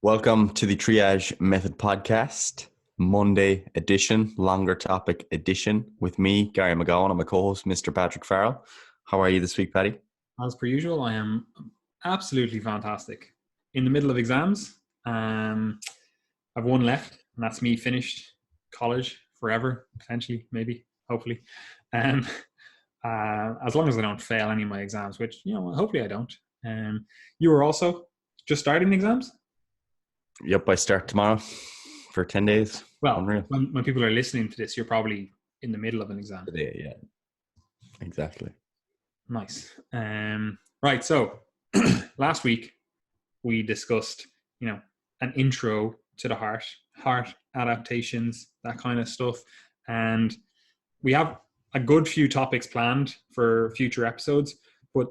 Welcome to the Triage Method Podcast, Monday edition, longer topic edition with me, Gary McGowan, and my co-host, Mr. Patrick Farrell. How are you this week, Paddy? As per usual, I am absolutely fantastic. In the middle of exams, I've one left, and that's me finished college forever, potentially, maybe, hopefully. Um, as long as I don't fail any of my exams, which, hopefully I don't. You were also just starting exams? Yep, I start tomorrow for 10 days. Well, Unreal. when people are listening to this, you're probably in the middle of an exam. Today, yeah. Exactly. Nice. Right, so last week we discussed, an intro to the heart adaptations, that kind of stuff. And we have a good few topics planned for future episodes, but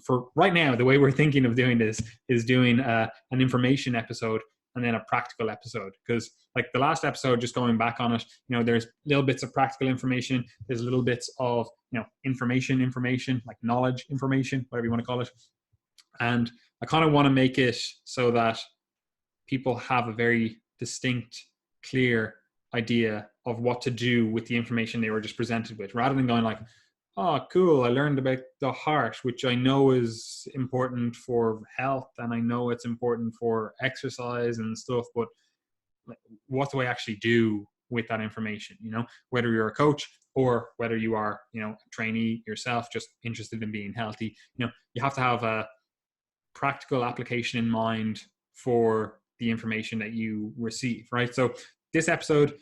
for right now, the way we're thinking of doing this is doing an information episode and then a practical episode. Because like the last episode, just going back on it, there's little bits of practical information. There's little bits of, information, like knowledge information, whatever you want to call it. And I kind of want to make it so that people have a very distinct, clear idea of what to do with the information they were just presented with, rather than going like, oh, cool, I learned about the heart, which I know is important for health and I know it's important for exercise and stuff, but what do I actually do with that information? Whether you're a coach or whether you are, a trainee yourself, just interested in being healthy, you have to have a practical application in mind for the information that you receive, right? So this episode,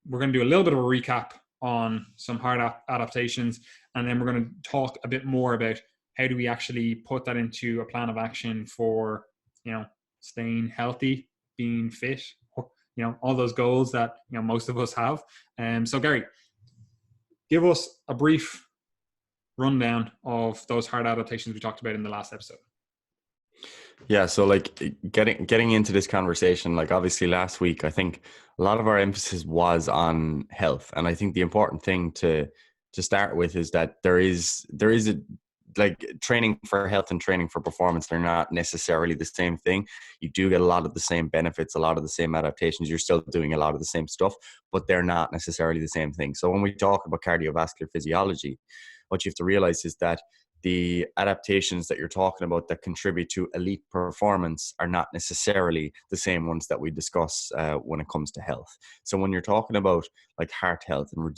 we're going to do a little bit of a recap on some heart adaptations, and then we're going to talk a bit more about how do we actually put that into a plan of action for, staying healthy, being fit, all those goals that, most of us have. So Gary, give us a brief rundown of those heart adaptations we talked about in the last episode. Yeah, so like getting into this conversation, like obviously last week, I think a lot of our emphasis was on health, and I think the important thing to start with is that there is a like training for health and training for performance. They're not necessarily the same thing. You do get a lot of the same benefits, a lot of the same adaptations. You're still doing a lot of the same stuff, but they're not necessarily the same thing. So when we talk about cardiovascular physiology, what you have to realize is that the adaptations that you're talking about that contribute to elite performance are not necessarily the same ones that we discuss when it comes to health. So when you're talking about like heart health and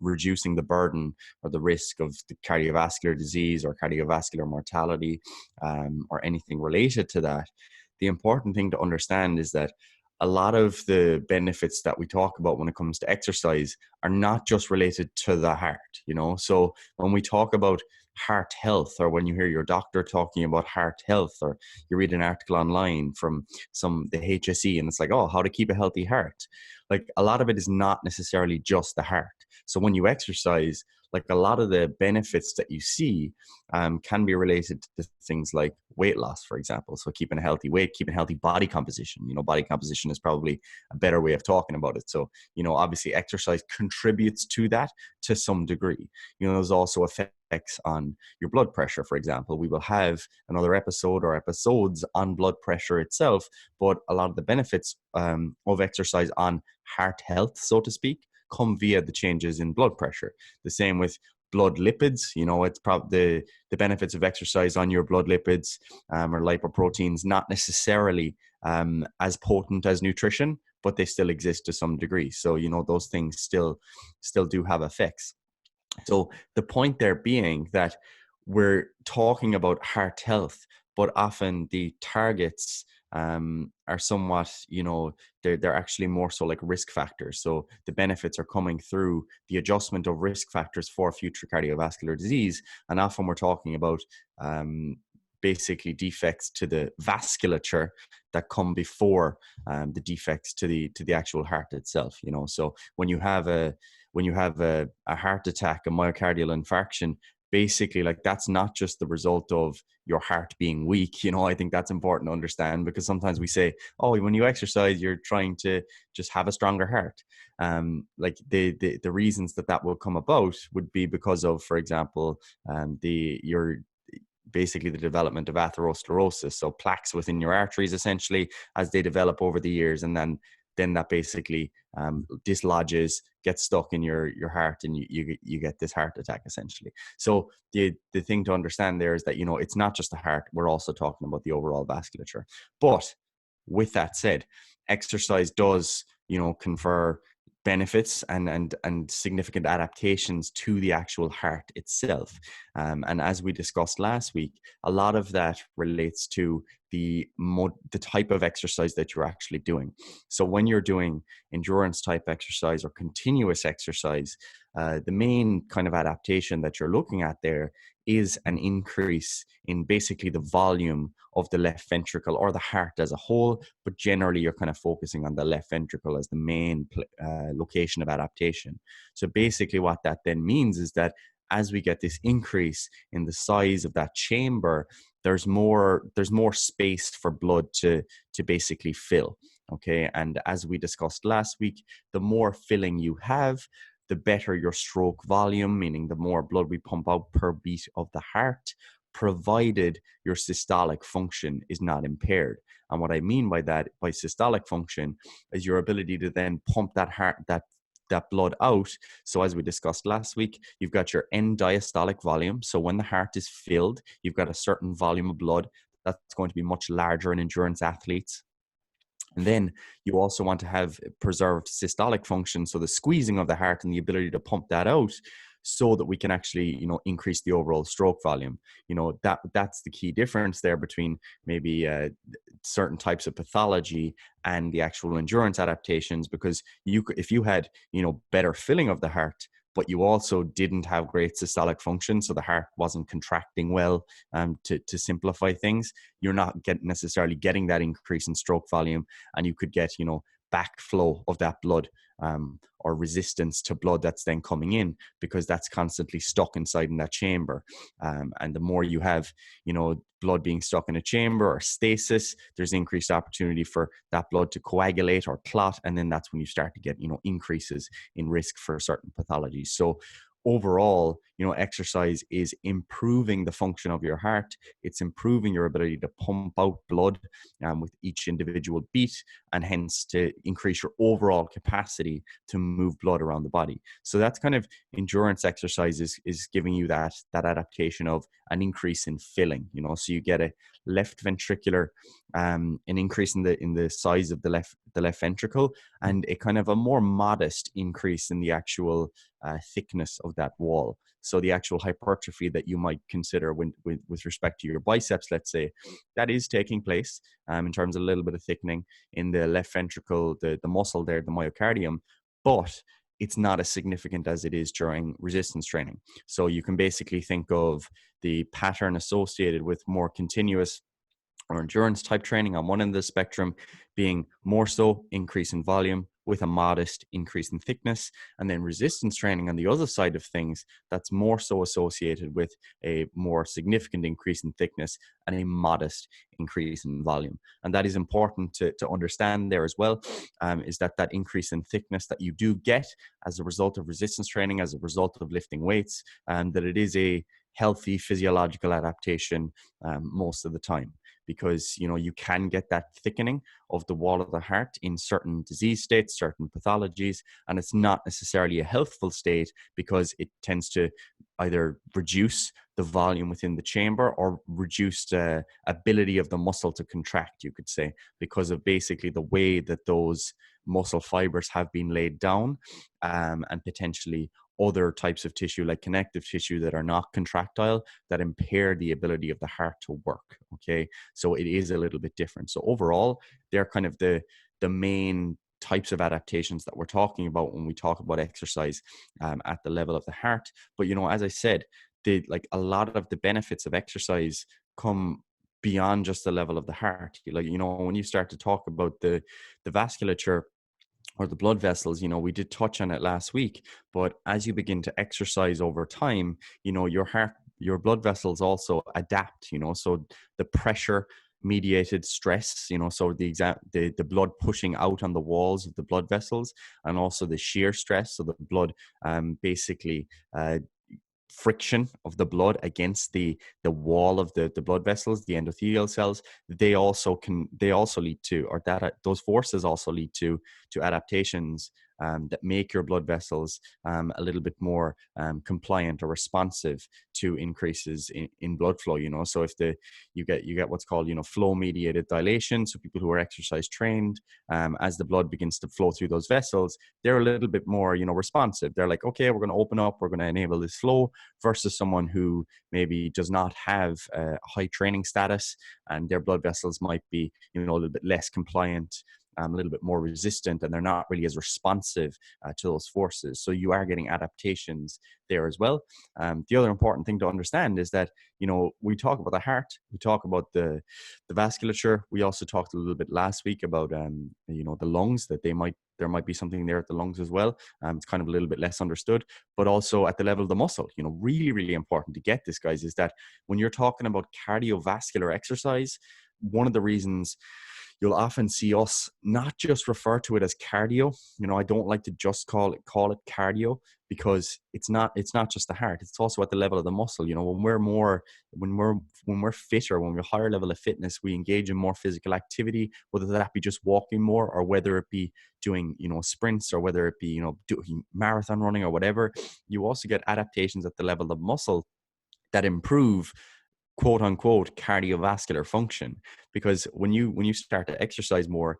reducing the burden or the risk of the cardiovascular disease or cardiovascular mortality or anything related to that, the important thing to understand is that a lot of the benefits that we talk about when it comes to exercise are not just related to the heart, So when we talk about heart health, or when you hear your doctor talking about heart health, or you read an article online from the HSE and it's like, oh, how to keep a healthy heart. Like a lot of it is not necessarily just the heart. So when you exercise, like a lot of the benefits that you see can be related to things like weight loss, for example. So keeping a healthy weight, keeping healthy body composition. Body composition is probably a better way of talking about it. So, obviously exercise contributes to that to some degree. There's also effects on your blood pressure, for example. We will have another episode or episodes on blood pressure itself, but a lot of the benefits of exercise on heart health, so to speak, come via the changes in blood pressure. The same with blood lipids. It's probably the benefits of exercise on your blood lipids or lipoproteins, not necessarily as potent as nutrition, but they still exist to some degree. So, those things still do have effects. So the point there being that we're talking about heart health, but often the targets are somewhat, they're actually more so like risk factors. So the benefits are coming through the adjustment of risk factors for future cardiovascular disease. And often we're talking about basically defects to the vasculature that come before the defects to the actual heart itself. So when you have a heart attack, a myocardial infarction, basically like that's not just the result of your heart being weak. I think that's important to understand, because sometimes we say, oh, when you exercise, you're trying to just have a stronger heart. Like the reasons that will come about would be because of, for example, basically the development of atherosclerosis, so plaques within your arteries essentially as they develop over the years, and then that basically dislodges, gets stuck in your heart, and you get this heart attack essentially. So the thing to understand there is that, you know, it's not just the heart, we're also talking about the overall vasculature. But with that said, exercise does, you know, confer benefits and significant adaptations to the actual heart itself. And as we discussed last week, a lot of that relates to the type of exercise that you're actually doing. So when you're doing endurance type exercise or continuous exercise, the main kind of adaptation that you're looking at there is an increase in basically the volume of the left ventricle or the heart as a whole, but generally you're kind of focusing on the left ventricle as the main location of adaptation. So basically what that then means is that as we get this increase in the size of that chamber, there's more space for blood to basically fill. Okay, and as we discussed last week, the more filling you have, the better your stroke volume, meaning the more blood we pump out per beat of the heart, provided your systolic function is not impaired. And what I mean by that, by systolic function, is your ability to then pump that blood out. So as we discussed last week, you've got your end diastolic volume. So when the heart is filled, you've got a certain volume of blood that's going to be much larger in endurance athletes. And then you also want to have preserved systolic function, so the squeezing of the heart and the ability to pump that out, so that we can actually, you know, increase the overall stroke volume. You know, that's the key difference there between maybe certain types of pathology and the actual endurance adaptations. Because if you had, you know, better filling of the heart, but you also didn't have great systolic function, so the heart wasn't contracting well, to simplify things, you're not necessarily getting that increase in stroke volume, and you could get, you know, backflow of that blood, or resistance to blood that's then coming in, because that's constantly stuck inside in that chamber. And the more you have, you know, blood being stuck in a chamber or stasis, there's increased opportunity for that blood to coagulate or clot, and then that's when you start to get, you know, increases in risk for certain pathologies. So overall, you know, exercise is improving the function of your heart. It's improving your ability to pump out blood with each individual beat, and hence to increase your overall capacity to move blood around the body. So that's kind of endurance exercises is giving you that adaptation of an increase in filling, you know, so you get a left ventricular, an increase in the size of the left ventricle, and a kind of a more modest increase in the actual thickness of that wall. So the actual hypertrophy that you might consider with respect to your biceps, let's say, that is taking place in terms of a little bit of thickening in the left ventricle, the muscle there, the myocardium, but it's not as significant as it is during resistance training. So you can basically think of the pattern associated with more continuous or endurance type training on one end of the spectrum being more so increase in volume with a modest increase in thickness, and then resistance training on the other side of things that's more so associated with a more significant increase in thickness and a modest increase in volume. And that is important to understand there as well, is that increase in thickness that you do get as a result of resistance training, as a result of lifting weights, that it is a healthy physiological adaptation most of the time, because, you know, you can get that thickening of the wall of the heart in certain disease states, certain pathologies, and it's not necessarily a healthful state, because it tends to either reduce the volume within the chamber or reduce the ability of the muscle to contract, you could say, because of basically the way that those muscle fibers have been laid down, and potentially other types of tissue like connective tissue that are not contractile, that impair the ability of the heart to work. Okay, so it is a little bit different. So overall, they're kind of the main types of adaptations that we're talking about when we talk about exercise at the level of the heart. But, you know, as I said, a lot of the benefits of exercise come beyond just the level of the heart. Like, you know, when you start to talk about the vasculature or the blood vessels, you know, we did touch on it last week, but as you begin to exercise over time, you know, your blood vessels also adapt, you know, so the pressure mediated stress, you know, so the blood pushing out on the walls of the blood vessels, and also the shear stress, so the blood basically friction of the blood against the wall of the blood vessels, the endothelial cells, they also lead to, or that those forces also lead to adaptations that make your blood vessels a little bit more compliant or responsive to increases in blood flow. So if you get what's called flow mediated dilation. So people who are exercise trained, as the blood begins to flow through those vessels, they're a little bit more responsive. They're like, okay, we're going to open up, we're going to enable this flow, versus someone who maybe does not have a high training status, and their blood vessels might be a little bit less compliant, a little bit more resistant, and they're not really as responsive to those forces. So you are getting adaptations there as well. The other important thing to understand is that we talk about the heart, we talk about the vasculature. We also talked a little bit last week about the lungs, that there might be something there at the lungs as well. It's kind of a little bit less understood, but also at the level of the muscle. Really, really important to get this, guys, is that when you're talking about cardiovascular exercise, one of the reasons you'll often see us not just refer to it as cardio. I don't like to just call it cardio, because it's not just the heart. It's also at the level of the muscle. When we're fitter, when we're higher level of fitness, we engage in more physical activity, whether that be just walking more, or whether it be doing sprints, or whether it be doing marathon running or whatever. You also get adaptations at the level of muscle that improve quote unquote cardiovascular function, because when you start to exercise more,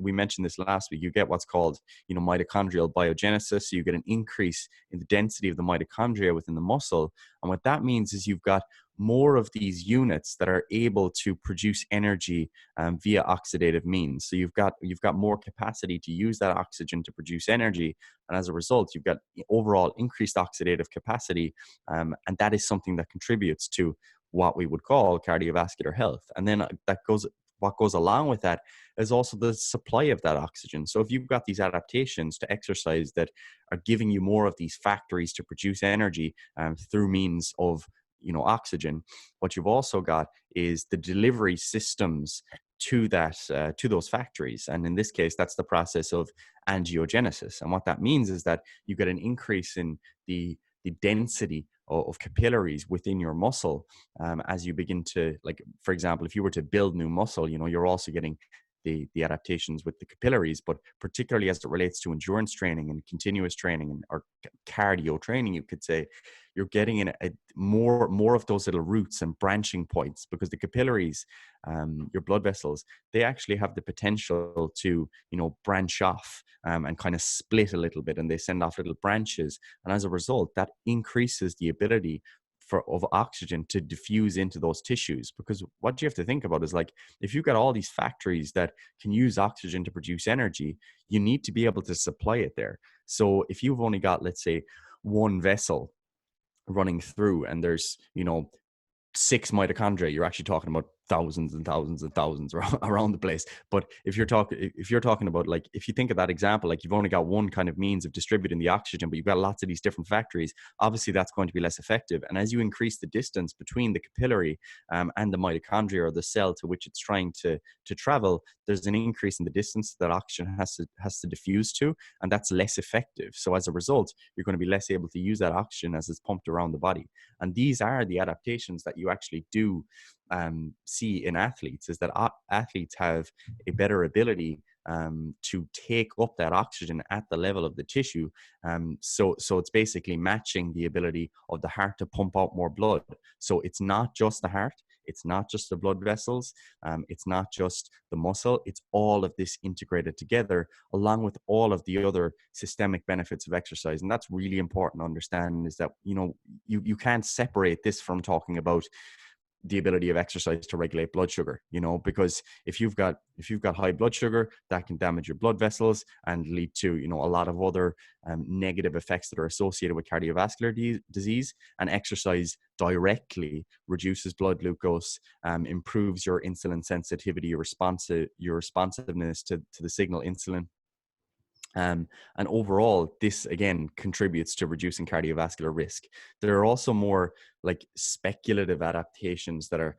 we mentioned this last week, you get what's called mitochondrial biogenesis. So you get an increase in the density of the mitochondria within the muscle, and what that means is you've got more of these units that are able to produce energy via oxidative means. So you've got more capacity to use that oxygen to produce energy, and as a result, you've got overall increased oxidative capacity, and that is something that contributes to what we would call cardiovascular health. And then what goes along with that is also the supply of that oxygen. So if you've got these adaptations to exercise that are giving you more of these factories to produce energy through means of oxygen, what you've also got is the delivery systems to those factories. And in this case, that's the process of angiogenesis. And what that means is that you get an increase in the density of capillaries within your muscle as you begin to, like, for example, if you were to build new muscle, you're also getting the adaptations with the capillaries, but particularly as it relates to endurance training and continuous training or cardio training, you could say, you're getting in more of those little roots and branching points, because the capillaries, your blood vessels, they actually have the potential to branch off and kind of split a little bit, and they send off little branches, and as a result, that increases the ability of oxygen to diffuse into those tissues. Because what you have to think about is, like, if you've got all these factories that can use oxygen to produce energy, you need to be able to supply it there. So if you've only got, let's say, one vessel running through, and there's 6 mitochondria, you're actually talking about thousands and thousands and thousands around the place. But if you're talking about, like, if you think of that example, like, you've only got one kind of means of distributing the oxygen, but you've got lots of these different factories, obviously that's going to be less effective. And as you increase the distance between the capillary and the mitochondria, or the cell to which it's trying to travel, there's an increase in the distance that oxygen has to diffuse to, and that's less effective. So as a result, you're going to be less able to use that oxygen as it's pumped around the body. And these are the adaptations that you actually do see in athletes, is that athletes have a better ability to take up that oxygen at the level of the tissue. So it's basically matching the ability of the heart to pump out more blood. So it's not just the heart, it's not just the blood vessels, it's not just the muscle, it's all of this integrated together, along with all of the other systemic benefits of exercise. And that's really important to understand, is that you can't separate this from talking about the ability of exercise to regulate blood sugar, because if you've got high blood sugar, that can damage your blood vessels and lead to a lot of other negative effects that are associated with cardiovascular disease. And exercise directly reduces blood glucose, improves your insulin sensitivity, your responsiveness to the signal insulin. And overall, this again contributes to reducing cardiovascular risk. There are also more like speculative adaptations that are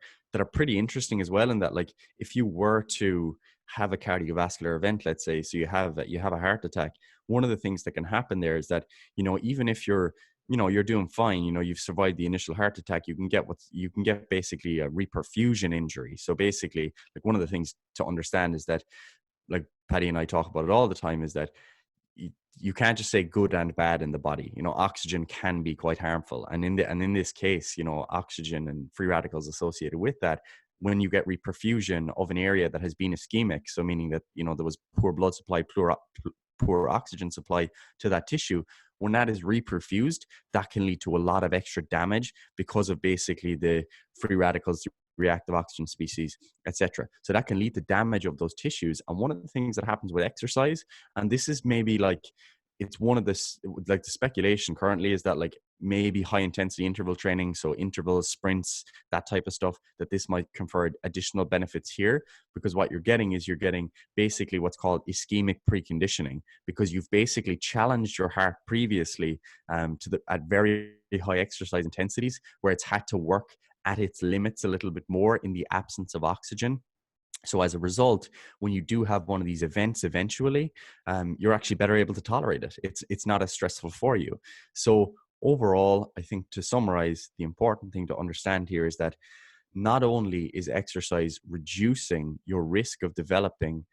pretty interesting as well. In that, like, if you were to have a cardiovascular event, let's say, so you have a heart attack, one of the things that can happen there is that even if you're you're doing fine. You've survived the initial heart attack. You can get basically a reperfusion injury. So basically, like, one of the things to understand is that, like Patty and I talk about it all the time, is that you can't just say good and bad in the body. Oxygen can be quite harmful, and in this case, oxygen and free radicals associated with that, when you get reperfusion of an area that has been ischemic, so meaning that there was poor blood supply, poor oxygen supply to that tissue, when that is reperfused, that can lead to a lot of extra damage because of basically the free radicals, reactive oxygen species, etc. So that can lead to damage of those tissues. And one of the things that happens with exercise, and this is maybe like, it's one of this, like, the speculation currently is that, like, maybe high intensity interval training, so intervals, sprints, that type of stuff, that this might confer additional benefits here, because what you're getting basically what's called ischemic preconditioning, because you've basically challenged your heart previously at very high exercise intensities, where it's had to work at its limits a little bit more in the absence of oxygen. So as a result, when you do have one of these events eventually, you're actually better able to tolerate it. It's not as stressful for you. So overall, I think, to summarize, the important thing to understand here is that not only is exercise reducing your risk of developing,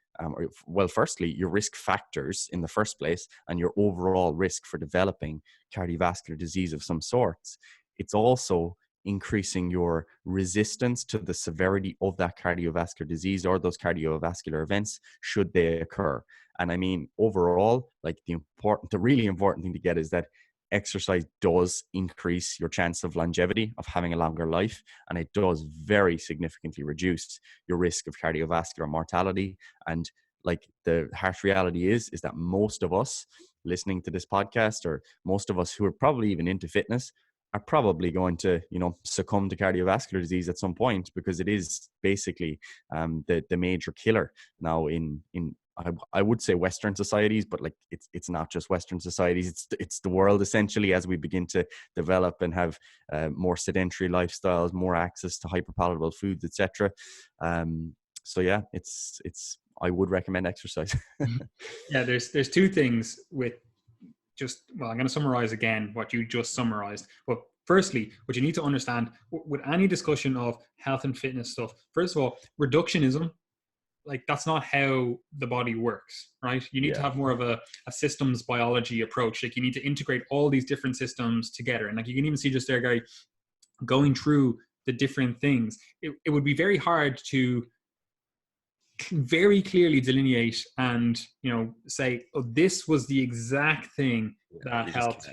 firstly, your risk factors in the first place and your overall risk for developing cardiovascular disease of some sorts, it's also increasing your resistance to the severity of that cardiovascular disease or those cardiovascular events should they occur. And I mean, overall, like, the really important thing to get is that exercise does increase your chance of longevity, of having a longer life, and it does very significantly reduce your risk of cardiovascular mortality. And, like, the harsh reality is that most of us listening to this podcast, or most of us who are probably even into fitness, are probably going to, succumb to cardiovascular disease at some point, because it is basically the major killer now in I would say Western societies, but, like, it's not just Western societies. It's the world, essentially, as we begin to develop and have more sedentary lifestyles, more access to hyperpalatable foods, etc. So yeah, it's I would recommend exercise. Yeah, there's two things with I'm going to summarize again what you just summarized. But firstly, what you need to understand with any discussion of health and fitness stuff, first of all, reductionism, like, that's not how the body works, right? You need to have more of a systems biology approach. Like, you need to integrate all these different systems together. And, like, you can even see just there, Gary, going through the different things. It would be very hard to very clearly delineate and say, oh, this was the exact thing that helped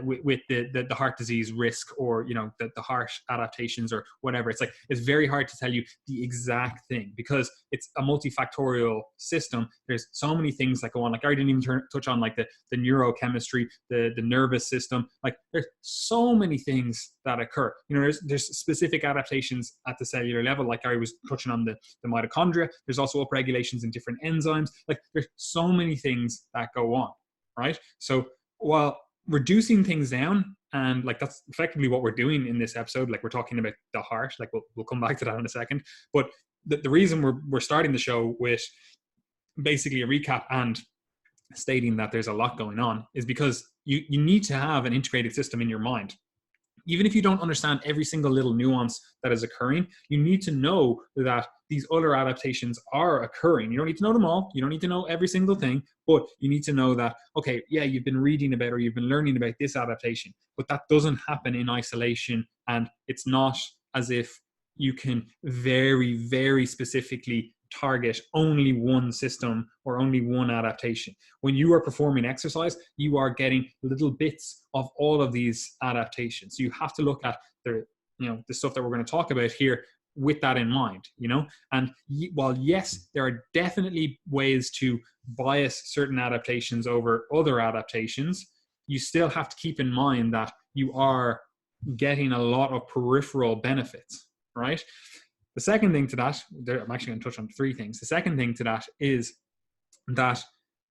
with the heart disease risk, or the heart adaptations or whatever. It's very hard to tell you the exact thing, because it's a multifactorial system. There's so many things that go on. Like, I didn't even touch on, like, the neurochemistry, the nervous system. Like, there's so many things that occur. There's specific adaptations at the cellular level, like I was touching on the mitochondria. There's also upregulations in different enzymes. Like, there's so many things that go on, right? So while reducing things down, and, like, that's effectively what we're doing in this episode, like, we're talking about the heart, like, we'll come back to that in a second. But the reason we're starting the show with basically a recap and stating that there's a lot going on is because you need to have an integrated system in your mind. Even if you don't understand every single little nuance that is occurring, you need to know that these other adaptations are occurring. You don't need to know them all. You don't need to know every single thing, but you need to know that, okay, yeah, you've been reading about, or you've been learning about this adaptation, but that doesn't happen in isolation. And it's not as if you can very, very specifically target only one system or only one adaptation. When you are performing exercise, you are getting little bits of all of these adaptations. So you have to look at the stuff that we're going to talk about here with that in mind, and while yes, there are definitely ways to bias certain adaptations over other adaptations, you still have to keep in mind that you are getting a lot of peripheral benefits, right? The second thing to that, I'm actually going to touch on three things. The second thing to that is that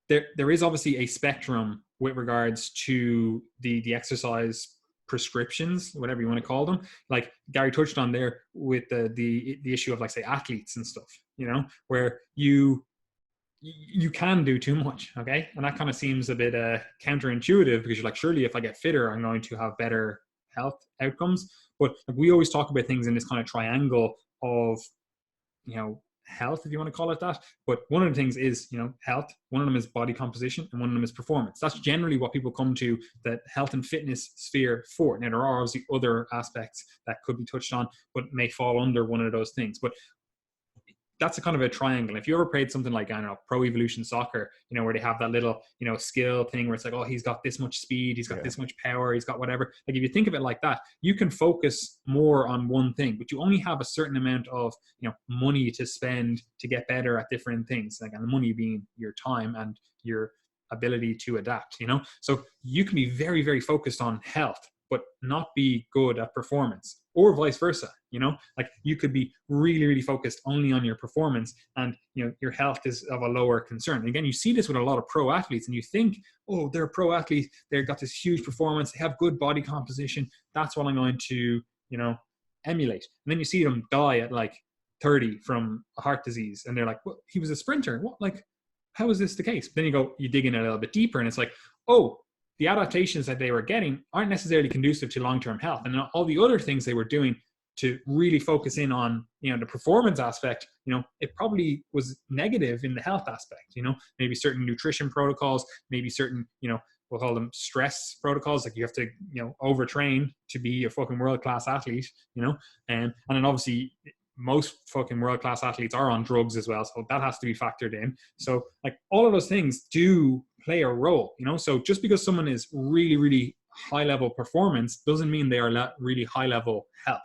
there is obviously a spectrum with regards to the exercise prescriptions, whatever you want to call them. Like Gary touched on there with the issue of, like, say, athletes and stuff, where you you can do too much. Okay. And that kind of seems a bit counterintuitive, because you're like, surely if I get fitter, I'm going to have better health outcomes. But like, we always talk about things in this kind of triangle of, health, if you want to call it that. But one of the things is, health. One of them is body composition, and one of them is performance. That's generally what people come to the health and fitness sphere for. Now, there are obviously other aspects that could be touched on, but may fall under one of those things. But that's a kind of a triangle. If you ever played something like, I don't know, Pro Evolution Soccer, where they have that little, skill thing where it's like, oh, he's got this much speed, he's got this much power, he's got whatever. Like, if you think of it like that, you can focus more on one thing, but you only have a certain amount of, money to spend to get better at different things. Like, and the money being your time and your ability to adapt, So you can be very, very focused on health, but not be good at performance, or vice versa. Like, you could be really, really focused only on your performance, and your health is of a lower concern. And again, you see this with a lot of pro athletes, and you think, oh, they're a pro athlete, they've got this huge performance, they have good body composition, that's what I'm going to emulate. And then you see them die at like 30 from a heart disease, and they're like, well, he was a sprinter, what, like, how is this the case? But then you dig in a little bit deeper, and it's like, oh, the adaptations that they were getting aren't necessarily conducive to long-term health. And all the other things they were doing to really focus in on, the performance aspect, it probably was negative in the health aspect, maybe certain nutrition protocols, maybe certain, we'll call them stress protocols. Like, you have to, overtrain to be a fucking world-class athlete, and then obviously most fucking world-class athletes are on drugs as well. So that has to be factored in. So like, all of those things do play a role, so just because someone is really, really high level performance doesn't mean they are really high level health,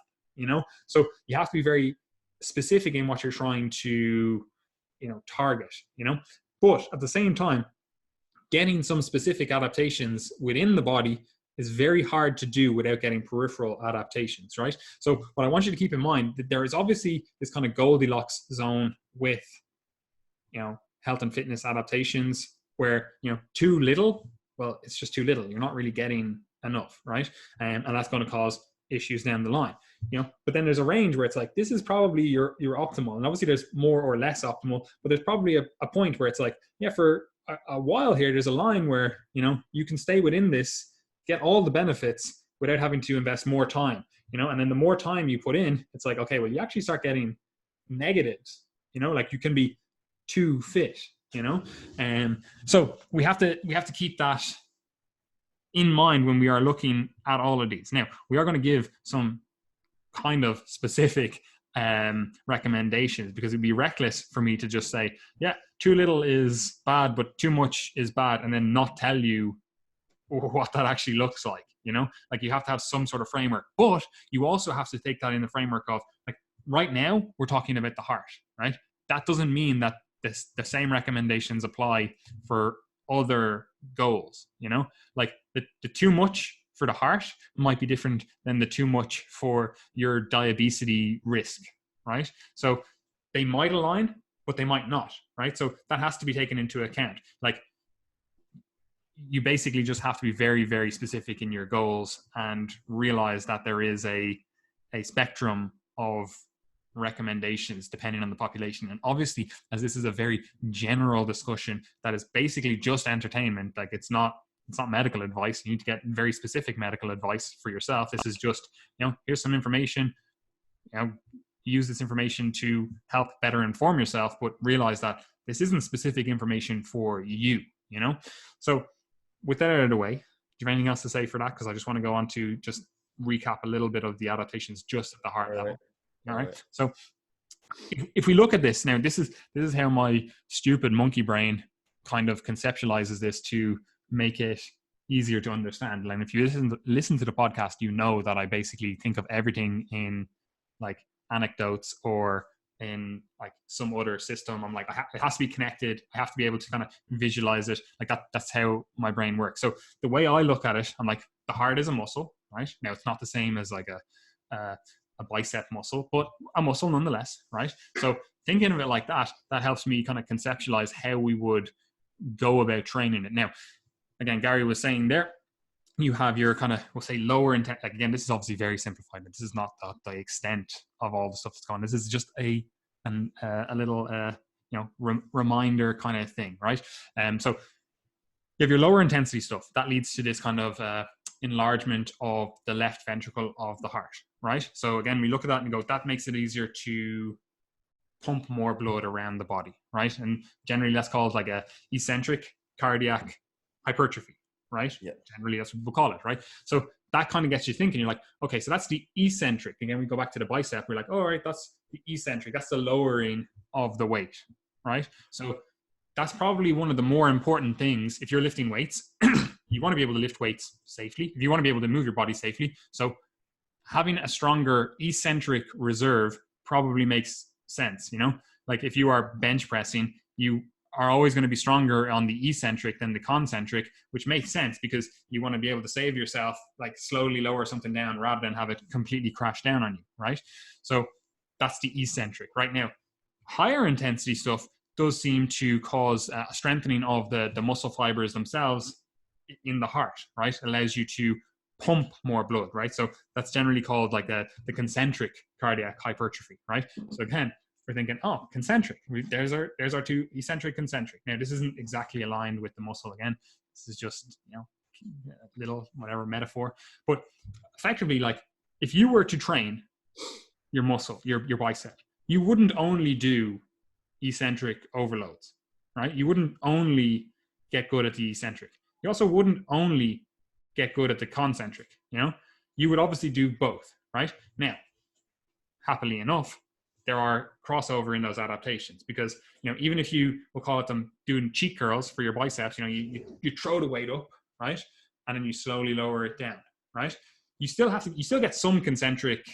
so you have to be very specific in what you're trying to, target, but at the same time, getting some specific adaptations within the body is very hard to do without getting peripheral adaptations, right? So what I want you to keep in mind, that there is obviously this kind of Goldilocks zone with, health and fitness adaptations, where, too little, well, it's just too little. You're not really getting enough, right? And that's going to cause issues down the line, but then there's a range where it's like, this is probably your optimal. And obviously there's more or less optimal, but there's probably a point where it's like, yeah, for a while here, there's a line where, you can stay within this, get all the benefits without having to invest more time, and then the more time you put in, it's like, okay, well, you actually start getting negatives, like you can be too fit, and so we have to keep that in mind when we are looking at all of these. Now, we are going to give some kind of specific recommendations, because it'd be reckless for me to just say, yeah, too little is bad, but too much is bad, and then not tell you what that actually looks like. Like, you have to have some sort of framework, but you also have to take that in the framework of, like, right now we're talking about the heart, right? That doesn't mean that the same recommendations apply for other goals. Like, the too much for the heart might be different than the too much for your diabetes risk, right? So they might align, but they might not, right? So that has to be taken into account. Like, you basically just have to be very, very specific in your goals, and realize that there is a spectrum of recommendations depending on the population. And obviously, as this is a very general discussion that is basically just entertainment, like, it's not medical advice. You need to get very specific medical advice for yourself. This is just, here's some information, use this information to help better inform yourself, but realize that this isn't specific information for you, So with that out of the way, do you have anything else to say for that? Because I just want to go on to just recap a little bit of the adaptations just at the heart level. All right. So if we look at this now, this is how my stupid monkey brain kind of conceptualizes this to make it easier to understand. And if you listen to the podcast, that I basically think of everything in like anecdotes or in like some other system. I'm like, it has to be connected. I have to be able to kind of visualize it. Like that's how my brain works. So the way I look at it, I'm like, the heart is a muscle, right? Now it's not the same as like a bicep muscle, but a muscle nonetheless, right? So thinking of it like that helps me kind of conceptualize how we would go about training it. Now, again, Gary was saying there, you have your kind of, we'll say, lower intent. Like, again, this is obviously very simplified, but this is not the extent of all the stuff that's going on. This is just a little, reminder kind of thing, right? So you have your lower intensity stuff that leads to this kind of enlargement of the left ventricle of the heart, right? So again, we look at that and go, that makes it easier to pump more blood around the body, right? And generally that's called like a eccentric cardiac hypertrophy, right? Yeah. Generally that's what we'll call it, right? So that kind of gets you thinking. You're like, okay, so that's the eccentric. Again, we go back to the bicep. We're like, oh, all right, that's the eccentric. That's the lowering of the weight, right? So that's probably one of the more important things if you're lifting weights. You want to be able to lift weights safely. If you want to be able to move your body safely. So having a stronger eccentric reserve probably makes sense, like if you are bench pressing, you are always going to be stronger on the eccentric than the concentric, which makes sense because you want to be able to save yourself, like slowly lower something down rather than have it completely crash down on you, right? So that's the eccentric. Right now, higher intensity stuff does seem to cause a strengthening of the muscle fibers themselves in the heart, right? Allows you to pump more blood, right? So that's generally called like the concentric cardiac hypertrophy, right? So again, we're thinking, oh, concentric. There's our two, eccentric, concentric. Now this isn't exactly aligned with the muscle. Again, this is just a little whatever metaphor. But effectively, like if you were to train your muscle, your bicep, you wouldn't only do eccentric overloads, right? You wouldn't only get good at the eccentric. You also wouldn't only get good at the concentric, you would obviously do both, right? Now, happily enough, there are crossover in those adaptations because, even if you, we'll call it them doing cheat curls for your biceps, you throw the weight up, right? And then you slowly lower it down, right? You still get some concentric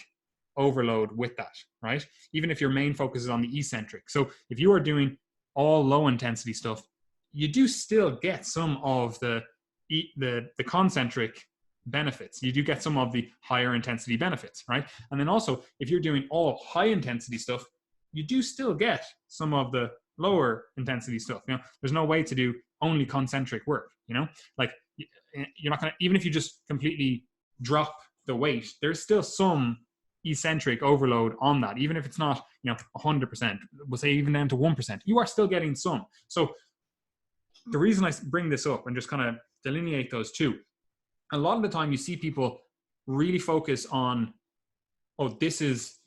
overload with that, right? Even if your main focus is on the eccentric. So if you are doing all low intensity stuff, you do still get some of the concentric benefits. You do get some of the higher intensity benefits, right? And then also, if you're doing all high intensity stuff, you do still get some of the lower intensity stuff. There's no way to do only concentric work, like you're not going to, even if you just completely drop the weight, there's still some eccentric overload on that, even if it's not 100%, we'll say even down to 1%, you are still getting some. So the reason I bring this up and just kind of delineate those two, a lot of the time you see people really focus on, oh, this is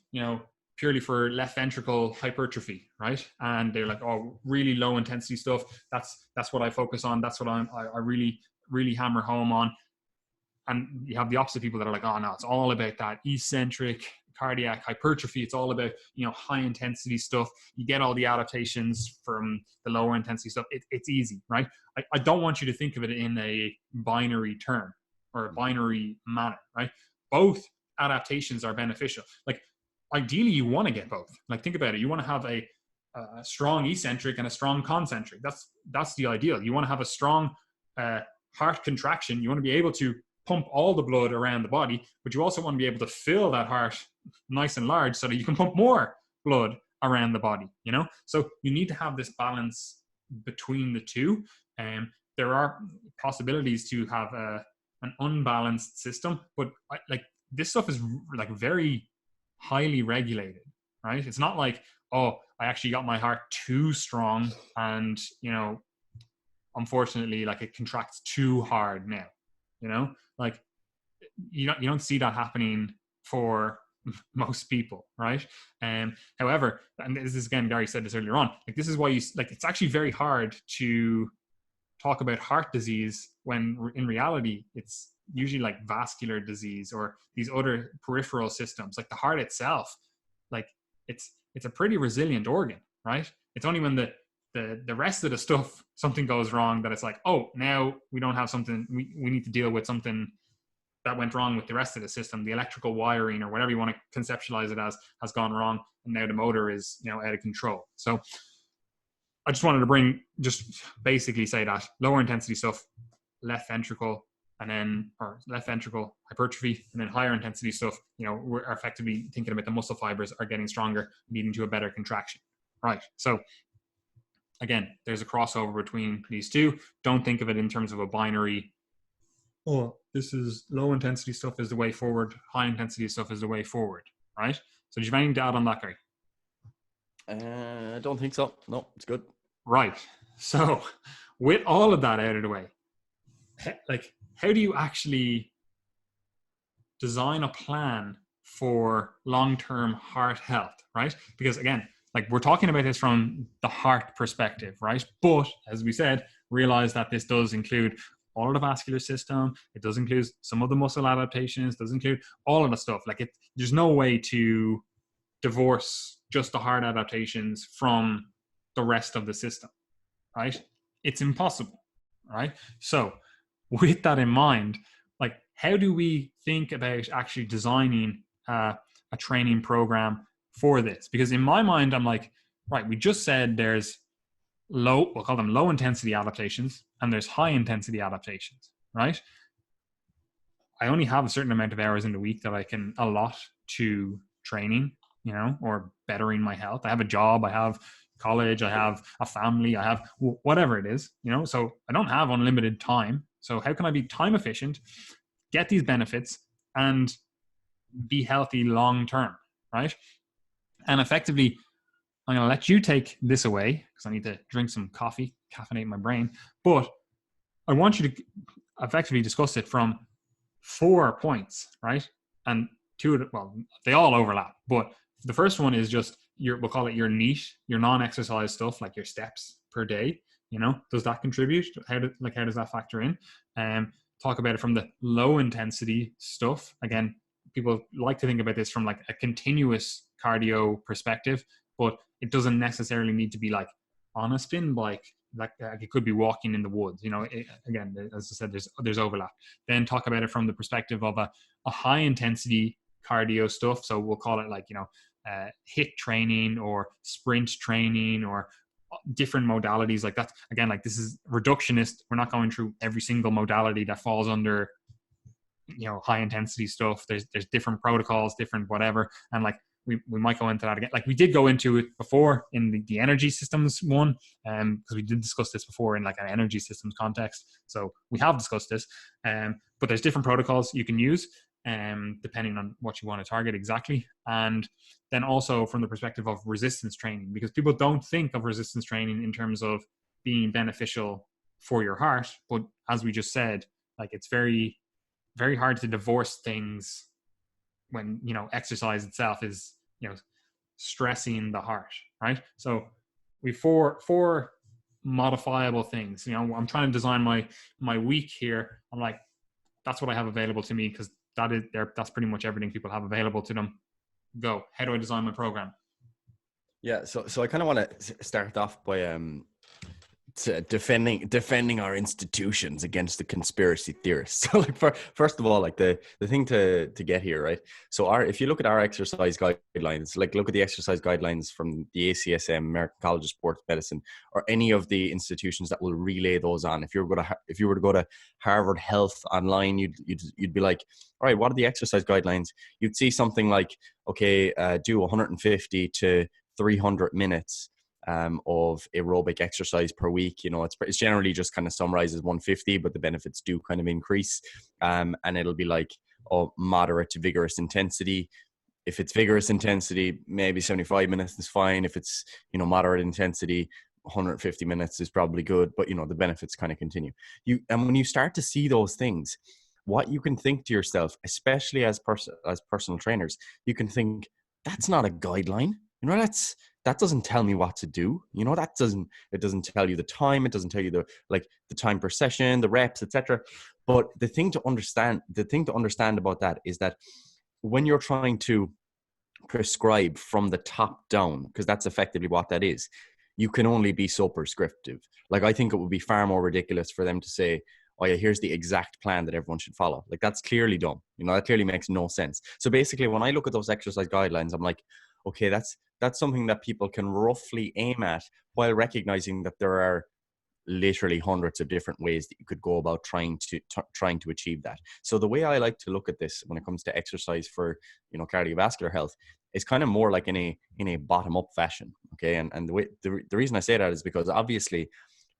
purely for left ventricle hypertrophy, right? And they're like, oh, really low intensity stuff, that's what I focus on, that's what I really hammer home on. And you have the opposite people that are like, oh no, it's all about that eccentric cardiac hypertrophy. It's all about, high intensity stuff. You get all the adaptations from the lower intensity stuff. It's easy, right? I don't want you to think of it in a binary term or a binary manner, right? Both adaptations are beneficial. Like ideally you want to get both. Like think about it. You want to have a strong eccentric and a strong concentric. That's the ideal. You want to have a strong heart contraction. You want to be able to pump all the blood around the body, but you also want to be able to fill that heart nice and large so that you can pump more blood around the body, So you need to have this balance between the two. There are possibilities to have an unbalanced system, but like this stuff is like very highly regulated, right? It's not like, oh, I actually got my heart too strong and, unfortunately, like it contracts too hard now, like you don't see that happening for most people, right? However, and this is again, Gary said this earlier on, like this is why it's actually very hard to talk about heart disease when in reality it's usually like vascular disease or these other peripheral systems. Like the heart itself, like it's a pretty resilient organ, right? It's only when the rest of the stuff, something goes wrong that it's like, oh, now we don't have something, we need to deal with something that went wrong with the rest of the system. The electrical wiring or whatever you want to conceptualize it as has gone wrong, and now the motor is out of control. So I just wanted to just basically say that lower intensity stuff, left ventricle, or left ventricle hypertrophy, and then higher intensity stuff, we're effectively thinking about the muscle fibers are getting stronger, leading to a better contraction, right? So again, there's a crossover between these two. Don't think of it in terms of a binary, oh, this is low intensity stuff is the way forward, high intensity stuff is the way forward, right? So do you have anything to add on that, Gary? I don't think so. No, it's good. Right. So, with all of that out of the way, like, how do you actually design a plan for long-term heart health, right? Because again, like we're talking about this from the heart perspective, right? But as we said, realize that this does include all of the vascular system. It does include some of the muscle adaptations. Does include all of the stuff. Like there's no way to divorce just the heart adaptations from the rest of the system, right? It's impossible, right? So, with that in mind, like, how do we think about actually designing a training program for this? Because in my mind, I'm like, right, we just said there's we'll call them low intensity adaptations, and there's high intensity adaptations, right? I only have a certain amount of hours in the week that I can allot to training, or bettering my health. I have a job, I have college, I have a family, I have whatever it is, so I don't have unlimited time. So how can I be time efficient, get these benefits, and be healthy long term, right? And effectively, I'm going to let you take this away because I need to drink some coffee, caffeinate my brain. But I want you to effectively discuss it from 4 points, right? And they all overlap. But the first one is just we'll call it your niche, your non-exercise stuff, like your steps per day. Does that contribute? How does that factor in? Talk about it from the low intensity stuff. Again, people like to think about this from like a continuous cardio perspective, but it doesn't necessarily need to be like on a spin bike. Like it could be walking in the woods. Again, as I said, there's overlap. Then talk about it from the perspective of a high intensity cardio stuff. So we'll call it like HIIT training or sprint training or different modalities like that. Again, like this is reductionist. We're not going through every single modality that falls under high intensity stuff. There's different protocols, different whatever, and like we might go into that again. Like we did go into it before in the energy systems one, because we did discuss this before in like an energy systems context. So we have discussed this, but there's different protocols you can use, depending on what you want to target exactly. And then also from the perspective of resistance training, because people don't think of resistance training in terms of being beneficial for your heart, but as we just said, like it's very, very hard to divorce things when exercise itself is stressing the heart, right? So we four modifiable things. I'm trying to design my week here. I'm like, that's what I have available to me, because that's pretty much everything people have available to them. Go. How do I design my program? Yeah, so I kind of want to start off by defending our institutions against the conspiracy theorists. So like first of all, like the thing to get here, right? So if you look at our exercise guidelines, like look at the exercise guidelines from the ACSM, American College of Sports Medicine, or any of the institutions that will relay those on. If you were to go to Harvard Health online, you'd be like, all right, what are the exercise guidelines? You'd see something like, okay, do 150 to 300 minutes of aerobic exercise per week. It's generally just kind of summarizes 150, but the benefits do kind of increase. And it'll be like, moderate to vigorous intensity. If it's vigorous intensity, maybe 75 minutes is fine. If it's, moderate intensity, 150 minutes is probably good, but the benefits kind of continue. And when you start to see those things, what you can think to yourself, especially as personal trainers, you can think, that's not a guideline. That doesn't tell me what to do. It doesn't tell you the time. It doesn't tell you the time per session, the reps, etc. But the thing to understand about that is that when you're trying to prescribe from the top down, because that's effectively what that is, you can only be so prescriptive. Like, I think it would be far more ridiculous for them to say, oh yeah, here's the exact plan that everyone should follow. Like, that's clearly dumb. That clearly makes no sense. So basically, when I look at those exercise guidelines, I'm like, okay, that's something that people can roughly aim at, while recognizing that there are literally hundreds of different ways that you could go about trying to achieve that. So the way I like to look at this when it comes to exercise for cardiovascular health is kind of more like in a bottom up fashion. Okay, and the reason I say that is because obviously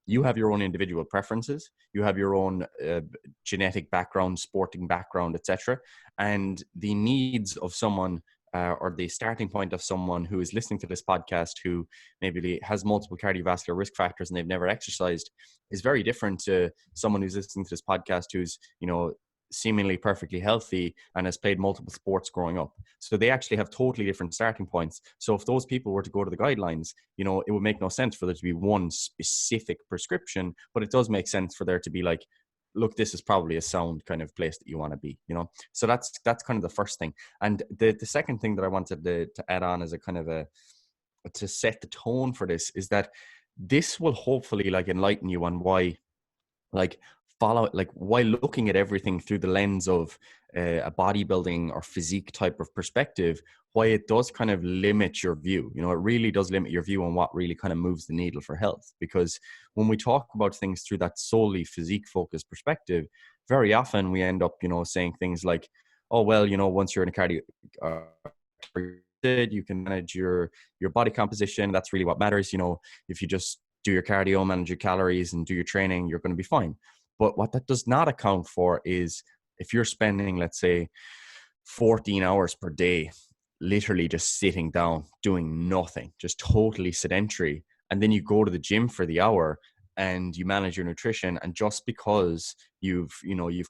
you have your own individual preferences, you have your own genetic background, sporting background, etc., and the needs of someone or the starting point of someone who is listening to this podcast who maybe has multiple cardiovascular risk factors and they've never exercised is very different to someone who's listening to this podcast who's, seemingly perfectly healthy and has played multiple sports growing up. So they actually have totally different starting points. So if those people were to go to the guidelines, it would make no sense for there to be one specific prescription, but it does make sense for there to be like, look, this is probably a sound kind of place that you want to be, So that's kind of the first thing. And the second thing that I wanted to add on as a kind of to set the tone for this is that this will hopefully like enlighten you on why, like, while looking at everything through the lens of a bodybuilding or physique type of perspective, why it does kind of limit your view. It really does limit your view on what really kind of moves the needle for health. Because when we talk about things through that solely physique focused perspective, very often we end up, saying things like, oh, well, once you're in a cardio, you can manage your body composition. That's really what matters. If you just do your cardio, manage your calories, and do your training, you're going to be fine. But what that does not account for is if you're spending, let's say, 14 hours per day, literally just sitting down, doing nothing, just totally sedentary, and then you go to the gym for the hour and you manage your nutrition, and just because you've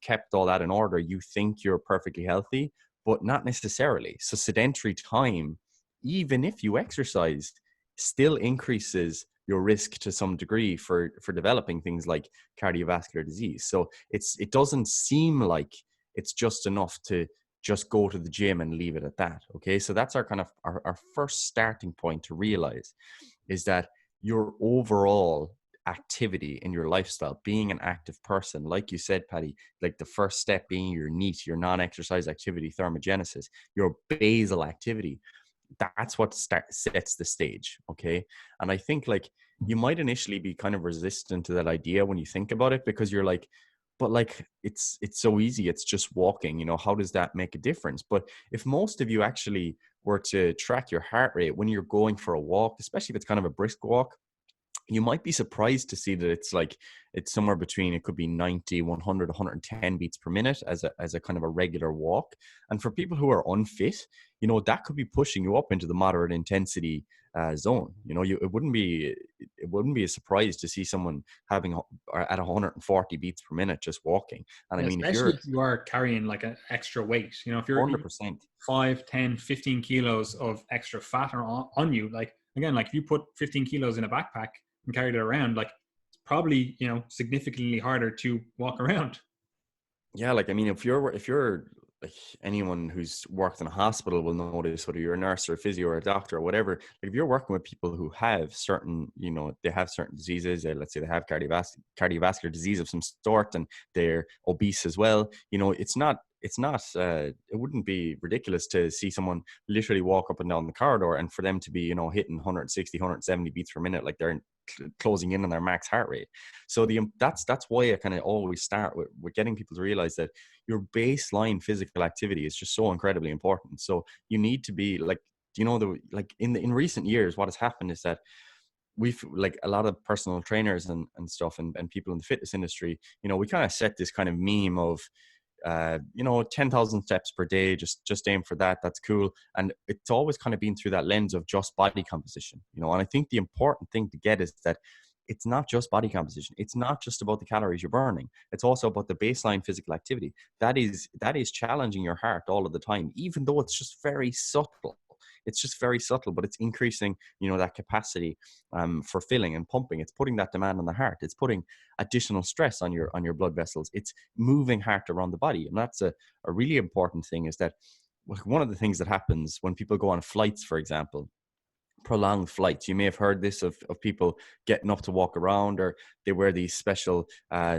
kept all that in order, you think you're perfectly healthy, but not necessarily. So sedentary time, even if you exercise, still increases your risk to some degree for developing things like cardiovascular disease. So it doesn't seem like it's just enough to just go to the gym and leave it at that. Okay. So that's our kind of our first starting point to realize is that your overall activity in your lifestyle, being an active person, like you said, Patty, like the first step being your NEAT, your non-exercise activity thermogenesis, your basal activity, that's what sets the stage. Okay. And I think like you might initially be kind of resistant to that idea when you think about it, because you're like, but like it's so easy, it's just walking, how does that make a difference? But if most of you actually were to track your heart rate when you're going for a walk, especially if it's kind of a brisk walk, you might be surprised to see that it's somewhere between, it could be 90, 100, 110 beats per minute as a kind of a regular walk. And for people who are unfit, that could be pushing you up into the moderate intensity zone. It wouldn't be a surprise to see someone having at 140 beats per minute just walking. And Yeah, I mean, if especially you're if you are carrying like an extra weight, if you're 100%, 5, 10, 15 kilos of extra fat on you, like, again, like if you put 15 kilos in a backpack and carried it around, like it's probably, significantly harder to walk around. yeah, like, I mean, if you're like, anyone who's worked in a hospital will know this, whether you're a nurse or a physio or a doctor or whatever. Like, if you're working with people who have certain, they have certain diseases, let's say they have cardiovascular disease of some sort, and they're obese as well, it wouldn't be ridiculous to see someone literally walk up and down the corridor and for them to be, hitting 160, 170 beats per minute, like they're closing in on their max heart rate. So that's why I kind of always start with getting people to realize that your baseline physical activity is just so incredibly important. So you need to be like, in recent years, what has happened is that we've, like, a lot of personal trainers and stuff and people in the fitness industry, we kind of set this kind of meme of 10,000 steps per day, just aim for that. That's cool. And it's always kind of been through that lens of just body composition, and I think the important thing to get is that it's not just body composition. It's not just about the calories you're burning. It's also about the baseline physical activity. That is challenging your heart all of the time, even though it's just very subtle. It's just very subtle, but it's increasing, that capacity for filling and pumping. It's putting that demand on the heart. It's putting additional stress on your blood vessels. It's moving heart around the body. And that's a really important thing, is that one of the things that happens when people go on flights, for example, prolonged flights. You may have heard this of people getting up to walk around, or they wear these special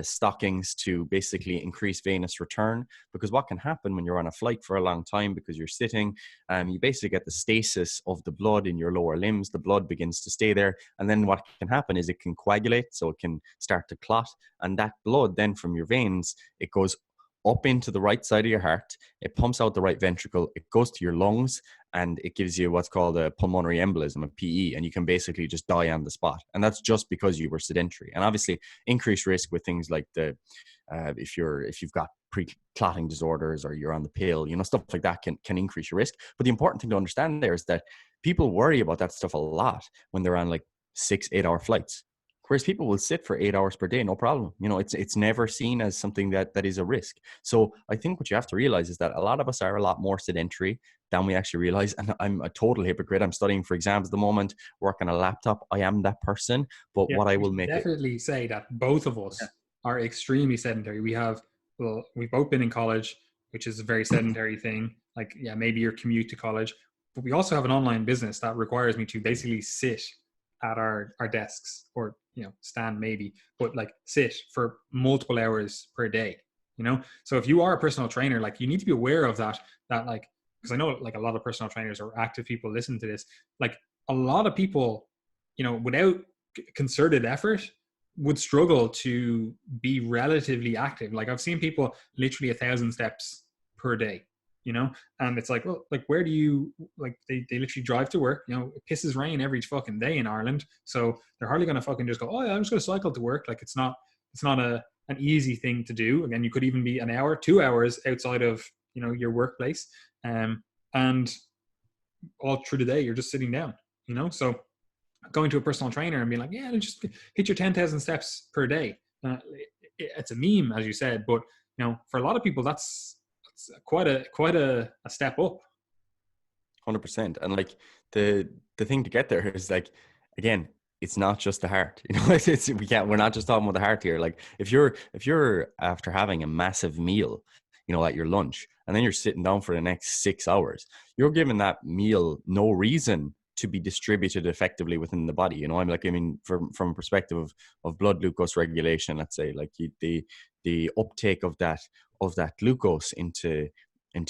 stockings to basically increase venous return. Because what can happen when you're on a flight for a long time, because you're sitting, you basically get the stasis of the blood in your lower limbs. The blood begins to stay there. And then what can happen is it can coagulate, so it can start to clot. And that blood then from your veins, it goes up into the right side of your heart, it pumps out the right ventricle, it goes to your lungs, and it gives you what's called a pulmonary embolism, a PE, and you can basically just die on the spot. And that's just because you were sedentary. And obviously increased risk with things like if you've got pre-clotting disorders, or you're on the pill, stuff like that can increase your risk. But the important thing to understand there is that people worry about that stuff a lot when they're on like 6-8 hour flights. Whereas people will sit for 8 hours per day, no problem. It's never seen as something that is a risk. So I think what you have to realize is that a lot of us are a lot more sedentary than we actually realize. And I'm a total hypocrite. I'm studying for exams at the moment, work on a laptop. I am that person. But Yeah, what I we will should make it. definitely say that both of us are extremely sedentary. We've both been in college, which is a very sedentary thing. Like, yeah, maybe your commute to college, but we also have an online business that requires me to basically sit at our desks, or stand maybe, but like sit for multiple hours per day. So if you are a personal trainer, like, you need to be aware of that like, because I know like a lot of personal trainers or active people listen to this, like a lot of people, without concerted effort, would struggle to be relatively active. Like, I've seen people literally 1,000 steps per day, and it's like, well, like, where do you, like, they literally drive to work, it pisses rain every fucking day in Ireland, so they're hardly going to fucking just go, oh yeah, I'm just going to cycle to work. Like, it's not an easy thing to do. Again, you could even be an hour, 2 hours outside of your workplace, and all through the day you're just sitting down. So going to a personal trainer and being like, yeah, just hit your 10,000 steps per day. It's a meme, as you said, but for a lot of people, that's quite a step up. 100%. And like the thing to get there is, like, again, it's not just the heart. We're not just talking about the heart here. Like, if you're after having a massive meal, at your lunch, and then you're sitting down for the next 6 hours, you're giving that meal no reason to be distributed effectively within the body. From a perspective of blood glucose regulation, let's say, like, the uptake of that glucose into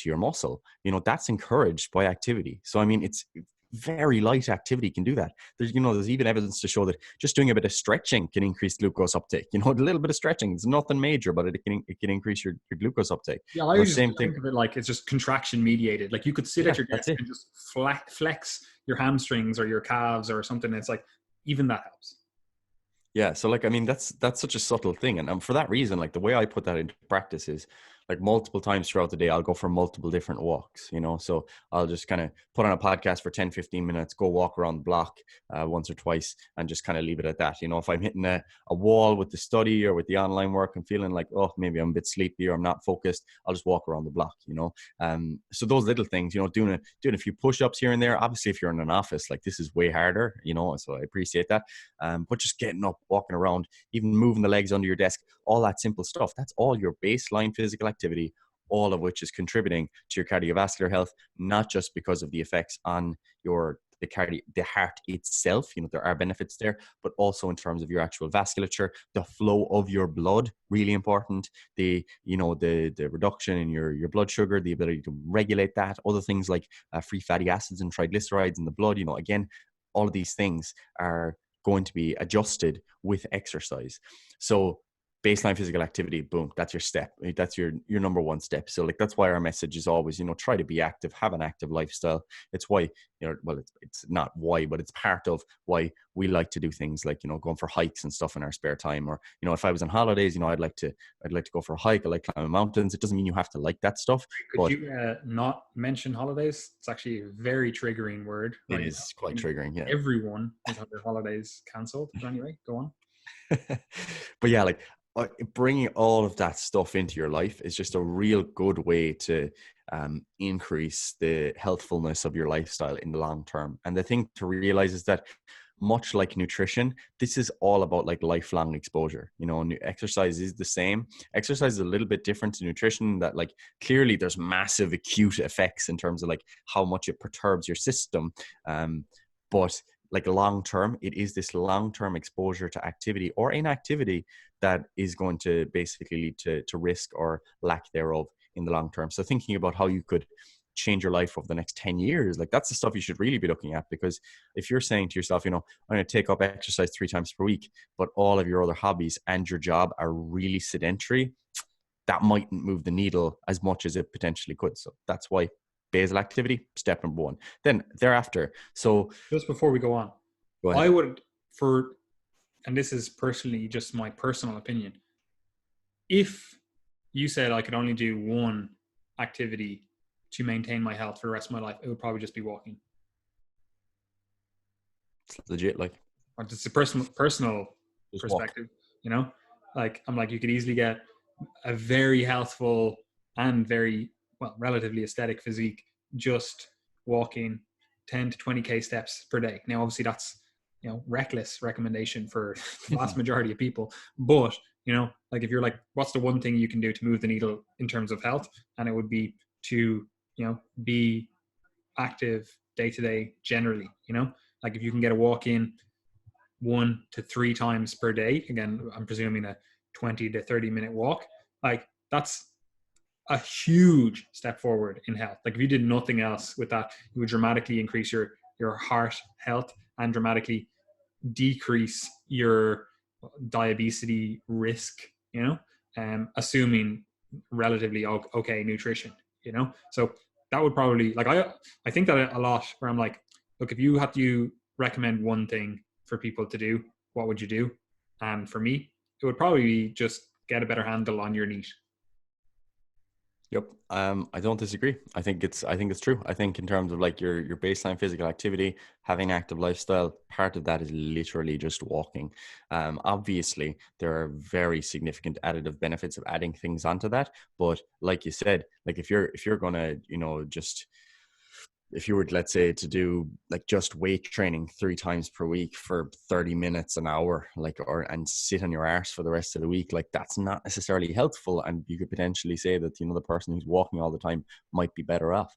your muscle, that's encouraged by activity. So it's very light activity can do that. There's even evidence to show that just doing a bit of stretching can increase glucose uptake. A little bit of stretching, it's nothing major, but it can increase your glucose uptake. Yeah, I just Same thing. think of it like it's just contraction mediated. Like, you could sit at your desk and just flex your hamstrings or your calves or something. It's like, even that helps. Yeah, so like, that's such a subtle thing, and for that reason, like, the way I put that into practice is, like, multiple times throughout the day I'll go for multiple different walks. So I'll just kind of put on a podcast for 10-15 minutes, go walk around the block once or twice, and just kind of leave it at that. If I'm hitting a wall with the study or with the online work, I'm feeling like, oh, maybe I'm a bit sleepy or I'm not focused, I'll just walk around the block. So those little things, doing a few push-ups here and there. Obviously, if you're in an office, like, this is way harder, so I appreciate that. But just getting up, walking around, even moving the legs under your desk, all that simple stuff, that's all your baseline physical activity, all of which is contributing to your cardiovascular health, not just because of the effects on the heart itself. There are benefits there, but also in terms of your actual vasculature, the flow of your blood, really important. The reduction in your blood sugar, the ability to regulate that, other things like free fatty acids and triglycerides in the blood. Again, all of these things are going to be adjusted with exercise. So baseline physical activity, boom, that's your step. That's your number one step. So, like, that's why our message is always, try to be active, have an active lifestyle. It's why, well, it's not why, but it's part of why we like to do things like, going for hikes and stuff in our spare time. Or, if I was on holidays, I'd like to go for a hike. I like climbing mountains. It doesn't mean you have to like that stuff. Could you not mention holidays? It's actually a very triggering word. It is quite triggering. Yeah. Everyone has had their holidays cancelled. But anyway, go on. But yeah, like, bringing all of that stuff into your life is just a real good way to increase the healthfulness of your lifestyle in the long term. And the thing to realize is that, much like nutrition, this is all about like lifelong exposure. Exercise is the same. Exercise is a little bit different to nutrition, that like, clearly there's massive acute effects in terms of like how much it perturbs your system. But like, long term, it is this long-term exposure to activity or inactivity that is going to basically lead to risk or lack thereof in the long term. So thinking about how you could change your life over the next 10 years, like, that's the stuff you should really be looking at. Because if you're saying to yourself, I'm going to take up exercise 3 times per week, but all of your other hobbies and your job are really sedentary, that mightn't move the needle as much as it potentially could. So that's why basal activity, step number 1. Then thereafter, so Just before we go on, go ahead. I would, and this is personally just my personal opinion, if you said I could only do one activity to maintain my health for the rest of my life, it would probably just be walking. It's legit. Like, Or just a personal just walk. perspective, you know? Like, I'm like, you could easily get a very healthful and very, well, relatively aesthetic physique just walking 10 to 20K steps per day. Now, obviously, that's, reckless recommendation for the vast majority of people. But, like if you're like, what's the one thing you can do to move the needle in terms of health? And it would be to, be active day to day generally, like if you can get a walk in 1 to 3 times per day, again, I'm presuming a 20 to 30-minute walk, like that's a huge step forward in health. Like if you did nothing else with that, you would dramatically increase your heart health and dramatically decrease your diabetes risk, assuming relatively okay nutrition, so that would probably, like, I think that a lot, where I'm like, look, if you had to recommend one thing for people to do, what would you do? And for me, it would probably be just get a better handle on your NEAT. Yep. I don't disagree. I think it's true. I think in terms of like your baseline physical activity, having an active lifestyle, part of that is literally just walking. Obviously there are very significant additive benefits of adding things onto that. But like you said, like if you're gonna, just, if you were, let's say, to do like just weight training 3 times per week for 30 minutes, an hour, like, and sit on your arse for the rest of the week, like that's not necessarily helpful. And you could potentially say that, the person who's walking all the time might be better off.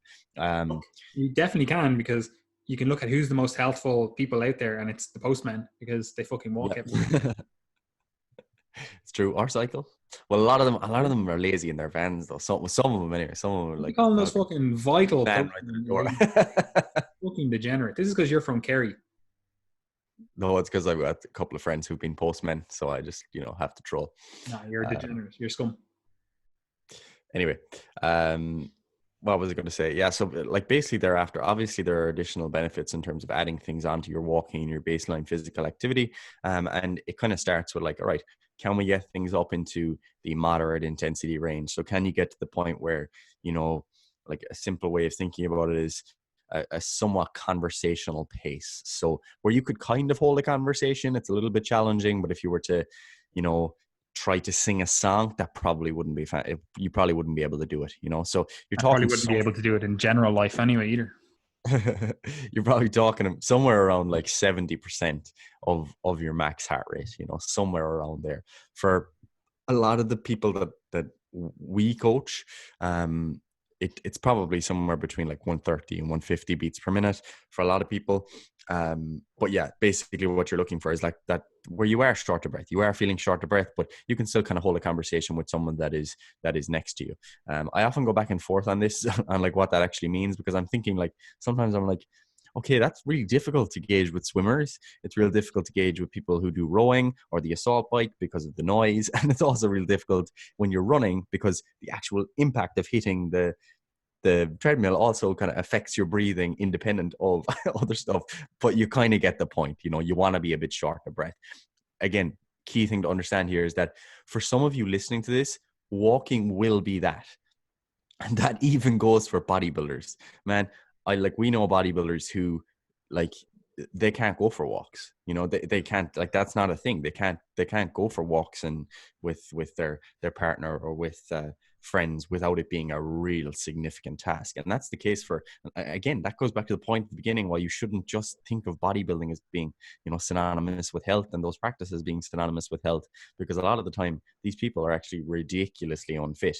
You definitely can, because you can look at who's the most healthful people out there, and it's the postmen, because they fucking walk yeah. every day. It's true. Or cycle. Well, a lot of them are lazy in their vans, though. Some of them anyway. Some of them are You like, calling those fucking vital van right to the door. fucking degenerate. This is because you're from Kerry. No, it's because I've got a couple of friends who've been postmen, so I just, have to troll. Nah, you're a degenerate. You're scum. Anyway, what was I going to say? Yeah, so like basically thereafter, obviously there are additional benefits in terms of adding things onto your walking and your baseline physical activity. And it kind of starts with like, all right, can we get things up into the moderate intensity range? So can you get to the point where, like a simple way of thinking about it is a somewhat conversational pace. So where you could kind of hold a conversation, it's a little bit challenging, but if you were to, try to sing a song, that probably wouldn't be fun. You probably wouldn't be able to do it, so you're I probably talking wouldn't be able to do it in general life anyway either. you're probably talking somewhere around like 70% of your max heart rate, somewhere around there. For a lot of the people that we coach, it's probably somewhere between like 130 and 150 beats per minute for a lot of people. But yeah, basically what you're looking for is like that, where you are short of breath, you are feeling short of breath, but you can still kind of hold a conversation with someone that is next to you. I often go back and forth on this, on like what that actually means, because I'm thinking like, sometimes I'm like, okay, that's really difficult to gauge with swimmers. It's real difficult to gauge with people who do rowing or the assault bike because of the noise. And it's also real difficult when you're running, because the actual impact of hitting the treadmill also kind of affects your breathing independent of other stuff. But you kind of get the point, you want to be a bit short of breath. Again, key thing to understand here is that for some of you listening to this, walking will be that. And that even goes for bodybuilders, man. We know bodybuilders who, like, they can't go for walks, they can't, like, that's not a thing. They can't go for walks and with their partner or with friends without it being a real significant task. And that's the case for, again, that goes back to the point at the beginning, why you shouldn't just think of bodybuilding as being, synonymous with health, and those practices being synonymous with health, because a lot of the time these people are actually ridiculously unfit.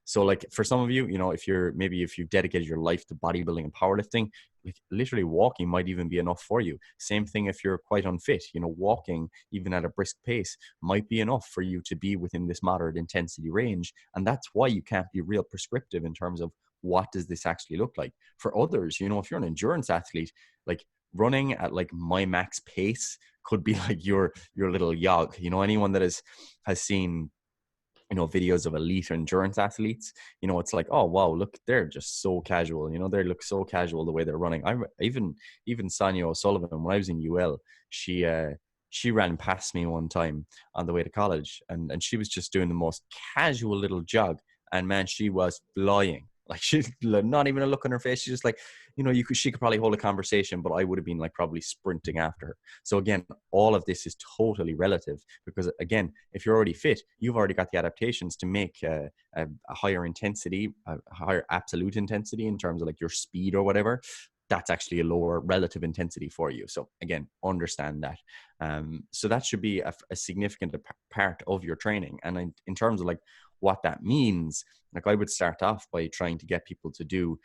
So like for some of you, if you've dedicated your life to bodybuilding and powerlifting, like literally walking might even be enough for you. Same thing if you're quite unfit, walking even at a brisk pace might be enough for you to be within this moderate intensity range. And that's why you can't be real prescriptive in terms of what does this actually look like. For others, if you're an endurance athlete, like running at like my max pace could be like your little yog. Anyone that has seen videos of elite endurance athletes, it's like, oh wow, look, they're just so casual, they look so casual the way they're running. Even Sonia O'Sullivan, when I was in UL, she she ran past me one time on the way to college, and she was just doing the most casual little jog, and man, she was flying. Like, she's not even a look on her face. She's just like, she could probably hold a conversation, but I would have been like probably sprinting after her. So again, all of this is totally relative, because again, if you're already fit, you've already got the adaptations to make a higher intensity, a higher absolute intensity in terms of like your speed or whatever. That's actually a lower relative intensity for you. So again, understand that. So that should be a significant part of your training. And in terms of like what that means, like I would start off by trying to get people to do,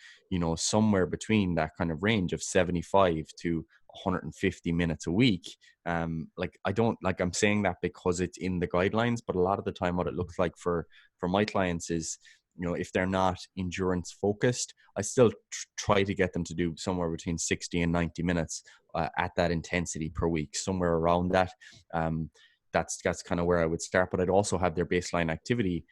somewhere between that kind of range of 75 to 150 minutes a week. Like, I don't like, I'm saying that because it's in the guidelines, but a lot of the time what it looks like for my clients is, if they're not endurance focused, I still try to get them to do somewhere between 60 and 90 minutes at that intensity per week, somewhere around that. That's kind of where I would start, but I'd also have their baseline activity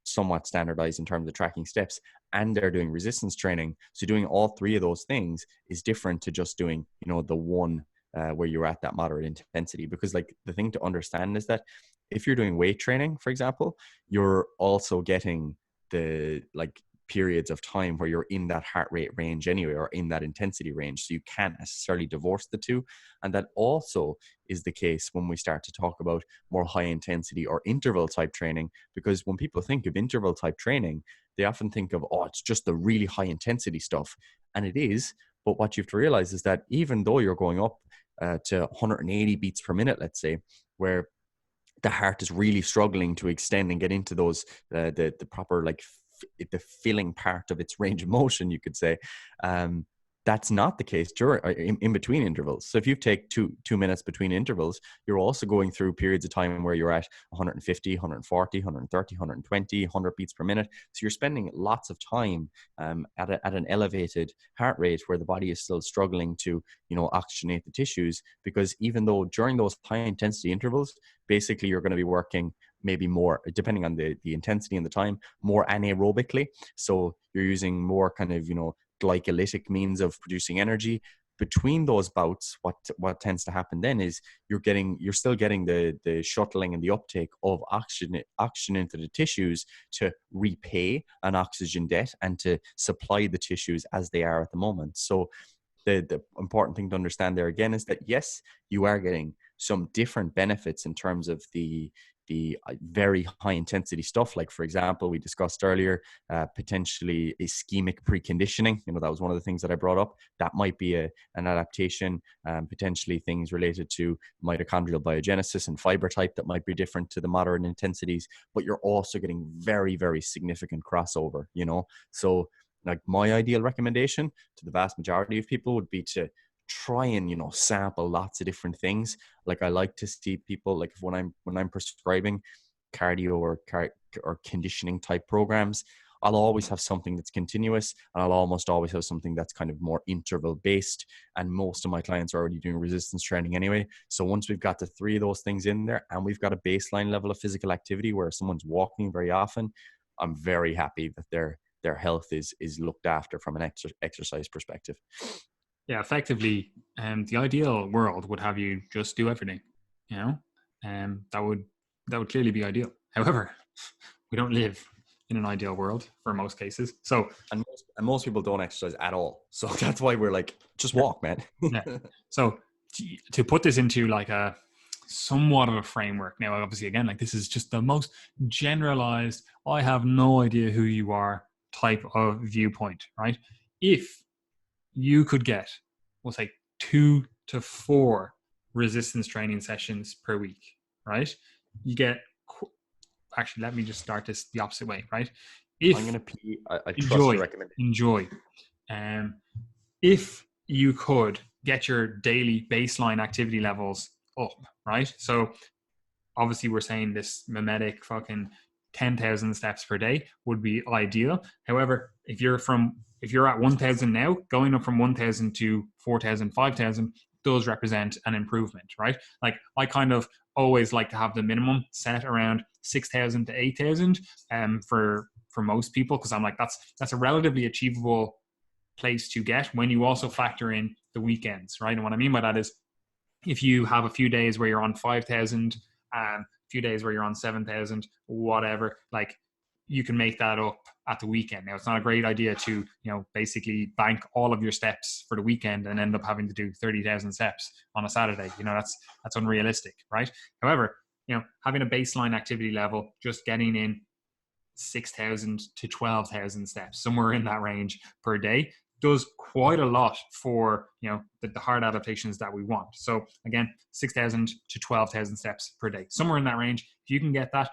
somewhat standardized in terms of tracking steps, and they're doing resistance training. So doing all three of those things is different to just doing, the one where you're at that moderate intensity. Because like, the thing to understand is that if you're doing weight training, for example, you're also getting the like periods of time where you're in that heart rate range anyway, or in that intensity range. So you can't necessarily divorce the two. And that also is the case when we start to talk about more high intensity or interval type training, because when people think of interval type training, they often think of, oh, it's just the really high intensity stuff. And it is. But what you have to realize is that even though you're going up to 180 beats per minute, let's say, where the heart is really struggling to extend and get into those the proper like the filling part of its range of motion, you could say, that's not the case during in between intervals. So if you take two minutes between intervals, you're also going through periods of time where you're at 150, 140, 130, 120, 100 beats per minute. So you're spending lots of time at an elevated heart rate where the body is still struggling to, oxygenate the tissues, because even though during those high intensity intervals, basically you're going to be working maybe more, depending on the intensity and the time, more anaerobically. So you're using more kind of, glycolytic means of producing energy. Between those bouts, what tends to happen then is you're still getting the shuttling and the uptake of oxygen into the tissues to repay an oxygen debt and to supply the tissues as they are at the moment. So the important thing to understand there again is that yes, you are getting some different benefits in terms of the very high intensity stuff. Like, for example, we discussed earlier, potentially ischemic preconditioning. That was one of the things that I brought up. That might be an adaptation, potentially things related to mitochondrial biogenesis and fiber type that might be different to the moderate intensities, but you're also getting very, very significant crossover, So like, my ideal recommendation to the vast majority of people would be to try and sample lots of different things. Like, I like to see people, like, when I'm prescribing cardio or conditioning type programs, I'll always have something that's continuous, and I'll almost always have something that's kind of more interval based. And most of my clients are already doing resistance training anyway. So once we've got the three of those things in there, and we've got a baseline level of physical activity where someone's walking very often, I'm very happy that their health is looked after from an exercise perspective. Yeah, effectively, the ideal world would have you just do everything, that would clearly be ideal. However, we don't live in an ideal world for most cases. So, and most people don't exercise at all. So that's why we're like, just walk, man. Yeah. So to put this into like a somewhat of a framework. Now, obviously, again, like, this is just the most generalized, I have no idea who you are type of viewpoint, right? If you could get, we'll say, 2 to 4 resistance training sessions per week, right? You get, actually, let me just start this the opposite way, right? If I'm going to pee. I trust your recommendation. Enjoy. If you could get your daily baseline activity levels up, right? So obviously we're saying this mimetic fucking 10,000 steps per day would be ideal. However, if you're at 1,000 now, going up from 1,000 to 4,000, 5,000 does represent an improvement, right? Like, I kind of always like to have the minimum set around 6,000 to 8,000 for most people, because I'm like, that's a relatively achievable place to get when you also factor in the weekends, right? And what I mean by that is, if you have a few days where you're on 5,000 and a few days where you're on 7,000, whatever, like you can make that up at the weekend. Now, it's not a great idea to, basically bank all of your steps for the weekend and end up having to do 30,000 steps on a Saturday. That's unrealistic, right? However, having a baseline activity level, just getting in 6,000 to 12,000 steps, somewhere in that range per day, does quite a lot for the heart adaptations that we want. So again, 6,000 to 12,000 steps per day, somewhere in that range. If you can get that,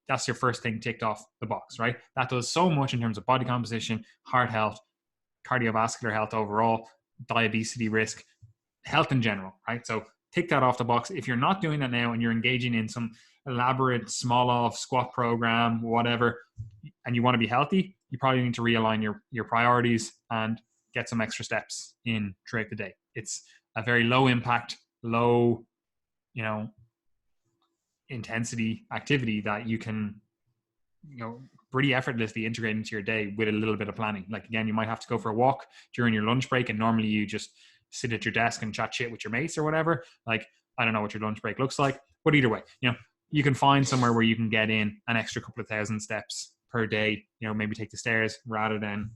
that's your first thing ticked off the box, right? That does so much in terms of body composition, heart health, cardiovascular health overall, diabetes risk, health in general, right? So tick that off the box. If you're not doing that now and you're engaging in some elaborate small squat program, whatever, and you want to be healthy, you probably need to realign your priorities and get some extra steps in throughout the day. It's a very low impact, low, intensity activity that you can, pretty effortlessly integrate into your day with a little bit of planning. Like, again, you might have to go for a walk during your lunch break, and normally you just sit at your desk and chat shit with your mates or whatever. Like, I don't know what your lunch break looks like, but either way, you can find somewhere where you can get in an extra couple of thousand steps per day. Maybe take the stairs rather than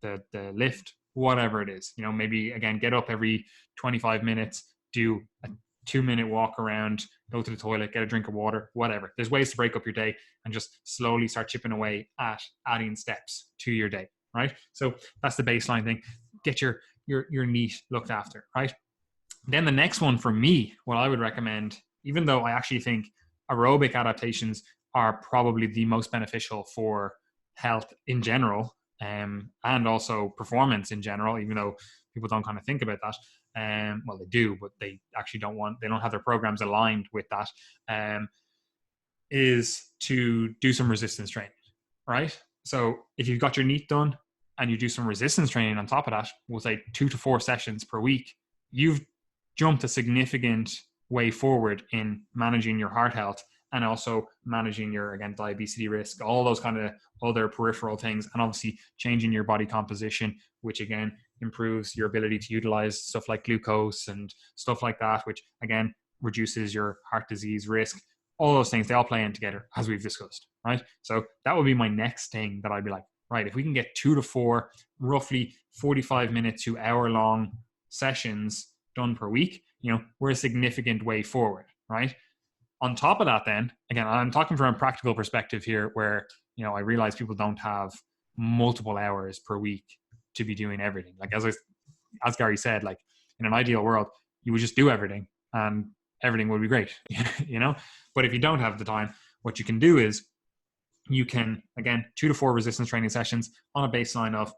the lift, whatever it is. Maybe, again, get up every 25 minutes, do a 2-minute walk around, go to the toilet, get a drink of water, whatever. There's ways to break up your day and just slowly start chipping away at adding steps to your day, right? So that's the baseline thing. Get your NEAT looked after, right? Then the next one for me, what I would recommend, even though I actually think aerobic adaptations are probably the most beneficial for health in general, and also performance in general, even though people don't kind of think about that. Well, they do, but they actually they don't have their programs aligned with that, is to do some resistance training, right? So if you've got your NEAT done and you do some resistance training on top of that, we'll say 2 to 4 sessions per week, you've jumped a significant way forward in managing your heart health and also managing your, again, diabetes risk, all those kind of other peripheral things, and obviously changing your body composition, which again improves your ability to utilize stuff like glucose and stuff like that, which again reduces your heart disease risk. All those things, they all play in together, as we've discussed, right? So that would be my next thing that I'd be like, right, if we can get 2 to 4 roughly 45-minute to hour-long sessions done per week, we're a significant way forward, right? On top of that, then, again, I'm talking from a practical perspective here where, I realize people don't have multiple hours per week to be doing everything. Like, as Gary said, like, in an ideal world, you would just do everything and everything would be great, But if you don't have the time, what you can do is you can, again, 2 to 4 resistance training sessions on a baseline of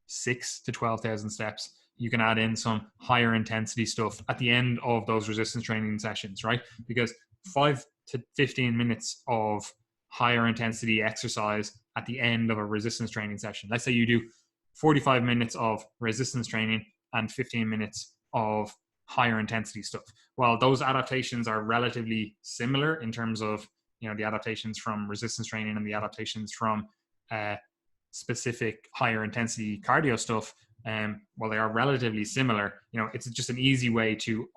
6 to 12,000 steps. You can add in some higher intensity stuff at the end of those resistance training sessions, right? Because 5 to 15 minutes of higher intensity exercise at the end of a resistance training session. Let's say you do 45 minutes of resistance training and 15 minutes of higher intensity stuff. Well, those adaptations are relatively similar in terms of, the adaptations from resistance training and the adaptations from specific higher intensity cardio stuff. Well, they are relatively similar. It's just an easy way to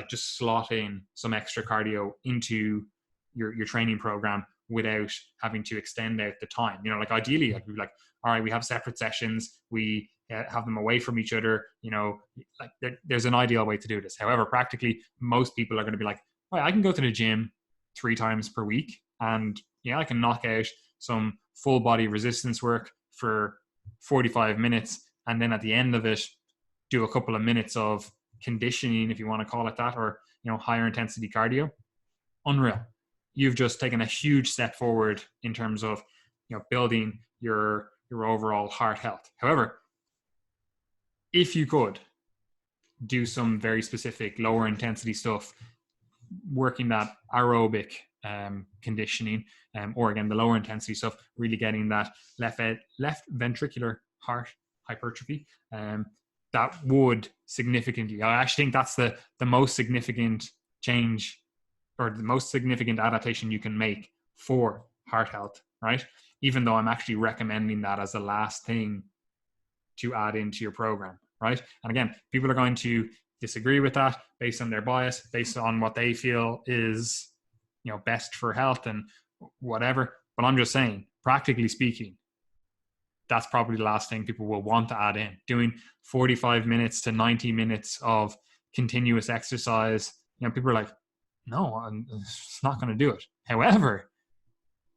just slot in some extra cardio into your training program without having to extend out the time. Like, ideally, I'd be like, all right, we have separate sessions, we have them away from each other. There's an ideal way to do this. However, practically, most people are going to be like, well, I can go to the gym 3 times per week, and I can knock out some full body resistance work for 45 minutes. And then at the end of it, do a couple of minutes of conditioning, if you want to call it that, or, higher intensity cardio. Unreal. You've just taken a huge step forward in terms of, building your overall heart health. However, if you could do some very specific lower intensity stuff, working that aerobic conditioning, or again, the lower intensity stuff, really getting that left ventricular heart hypertrophy, that would significantly, I actually think that's the most significant change or the most significant adaptation you can make for heart health, right? Even though I'm actually recommending that as the last thing to add into your program, right? And again, people are going to disagree with that based on their bias, based on what they feel is, best for health and whatever. But I'm just saying, practically speaking, that's probably the last thing people will want to add in. Doing 45 minutes to 90 minutes of continuous exercise, people are like, no, I'm it's not going to do it. However,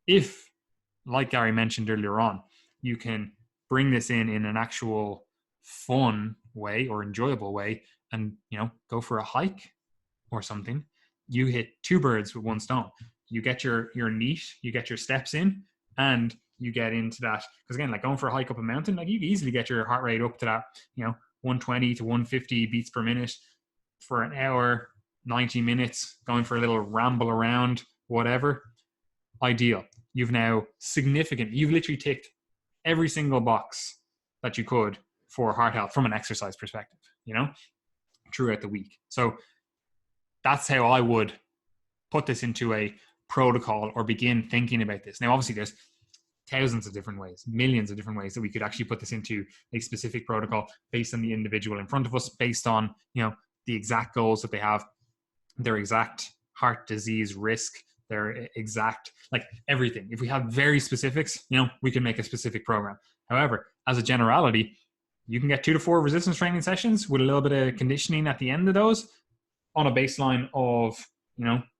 if, like Gary mentioned earlier on, you can bring this in an actual fun way or enjoyable way and, go for a hike or something, you hit two birds with one stone. You get your NEAT, you get your steps in, and you get into that. Because again, like going for a hike up a mountain, like you can easily get your heart rate up to that, 120 to 150 beats per minute for an hour, 90 minutes, going for a little ramble around, whatever. Ideal. You've literally ticked every single box that you could for heart health from an exercise perspective, throughout the week. So that's how I would put this into a protocol or begin thinking about this. Now, obviously, there's thousands of different ways, millions of different ways that we could actually put this into a specific protocol based on the individual in front of us, based on, the exact goals that they have, their exact heart disease risk, their exact, like everything. If we have very specifics, we can make a specific program. However, as a generality, you can get 2 to 4 resistance training sessions with a little bit of conditioning at the end of those on a baseline of,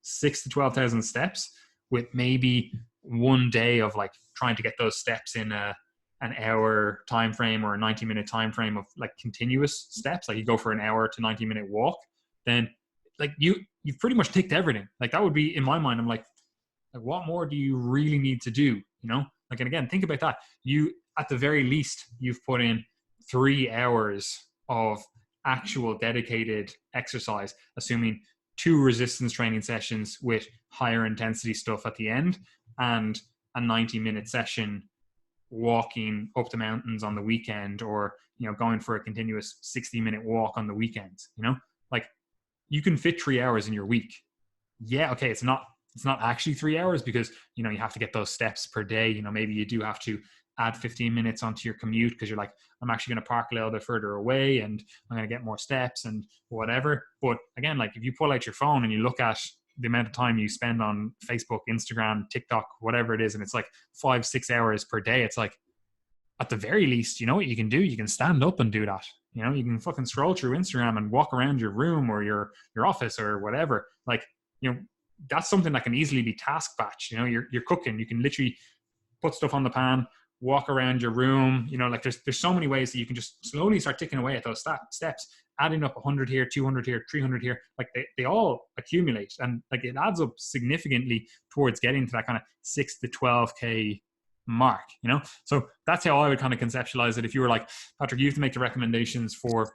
6 to 12,000 steps, with maybe one day of like trying to get those steps in an hour time frame or a 90-minute time frame of like continuous steps. Like you go for an hour to 90-minute walk, then like you've pretty much ticked everything. Like that would be, in my mind, I'm like what more do you really need to do? Like, and again, think about that. You, at the very least, you've put in 3 hours of actual dedicated exercise, assuming 2 resistance training sessions with higher intensity stuff at the end, and a 90-minute session walking up the mountains on the weekend, or going for a continuous 60-minute walk on the weekends. Like you can fit 3 hours in your week. Yeah, okay, it's not actually 3 hours because you have to get those steps per day. Maybe you do have to add 15 minutes onto your commute because you're like, I'm actually going to park a little bit further away and I'm going to get more steps and whatever. But again, like if you pull out your phone and you look at the amount of time you spend on Facebook, Instagram, TikTok, whatever it is, and it's like 5-6 hours per day, it's like, at the very least, what you can do? You can stand up and do that. You can fucking scroll through Instagram and walk around your room or your office or whatever. Like, that's something that can easily be task batched. You're cooking. You can literally put stuff on the pan, walk around your room. Like there's so many ways that you can just slowly start ticking away at those steps, adding up 100 here, 200 here, 300 here. Like they all accumulate, and like it adds up significantly towards getting to that kind of 6 to 12K mark. So that's how I would kind of conceptualize it. If you were like, Patrick, you have to make the recommendations for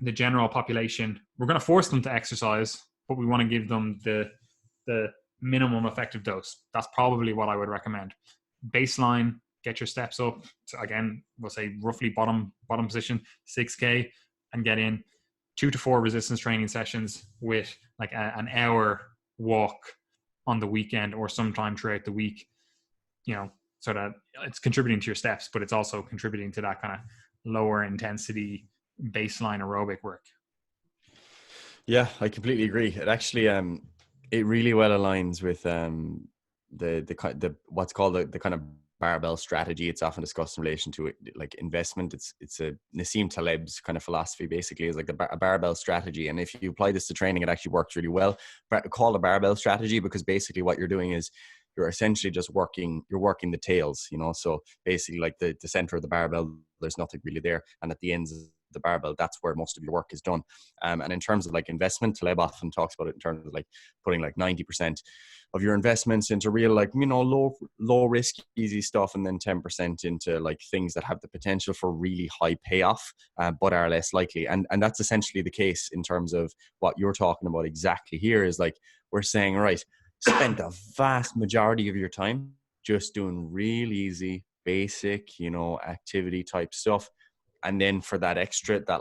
the general population. We're going to force them to exercise, but we want to give them the minimum effective dose. That's probably what I would recommend. Baseline, get your steps up to, again, we'll say roughly bottom position, 6K, and get in 2 to 4 resistance training sessions with like an hour walk on the weekend or sometime throughout the week, so that it's contributing to your steps, but it's also contributing to that kind of lower intensity baseline aerobic work. Yeah, I completely agree. It actually, it really well aligns with the what's called the kind of barbell strategy. It's often discussed in relation to like investment. It's a Nassim Taleb's kind of philosophy, basically, is like a barbell strategy. And if you apply this to training, it actually works really well. Called a barbell strategy because basically what you're doing is you're essentially just working the tails, so basically like the center of the barbell, there's nothing really there, and at the ends of the barbell, that's where most of your work is done. And in terms of like investment, Taleb often talks about it in terms of like putting like 90% of your investments into real, like, low risk, easy stuff, and then 10% into like things that have the potential for really high payoff, but are less likely. And that's essentially the case in terms of what you're talking about exactly here, is like, we're saying, right, spend the vast majority of your time just doing real easy, basic, activity type stuff. And then for that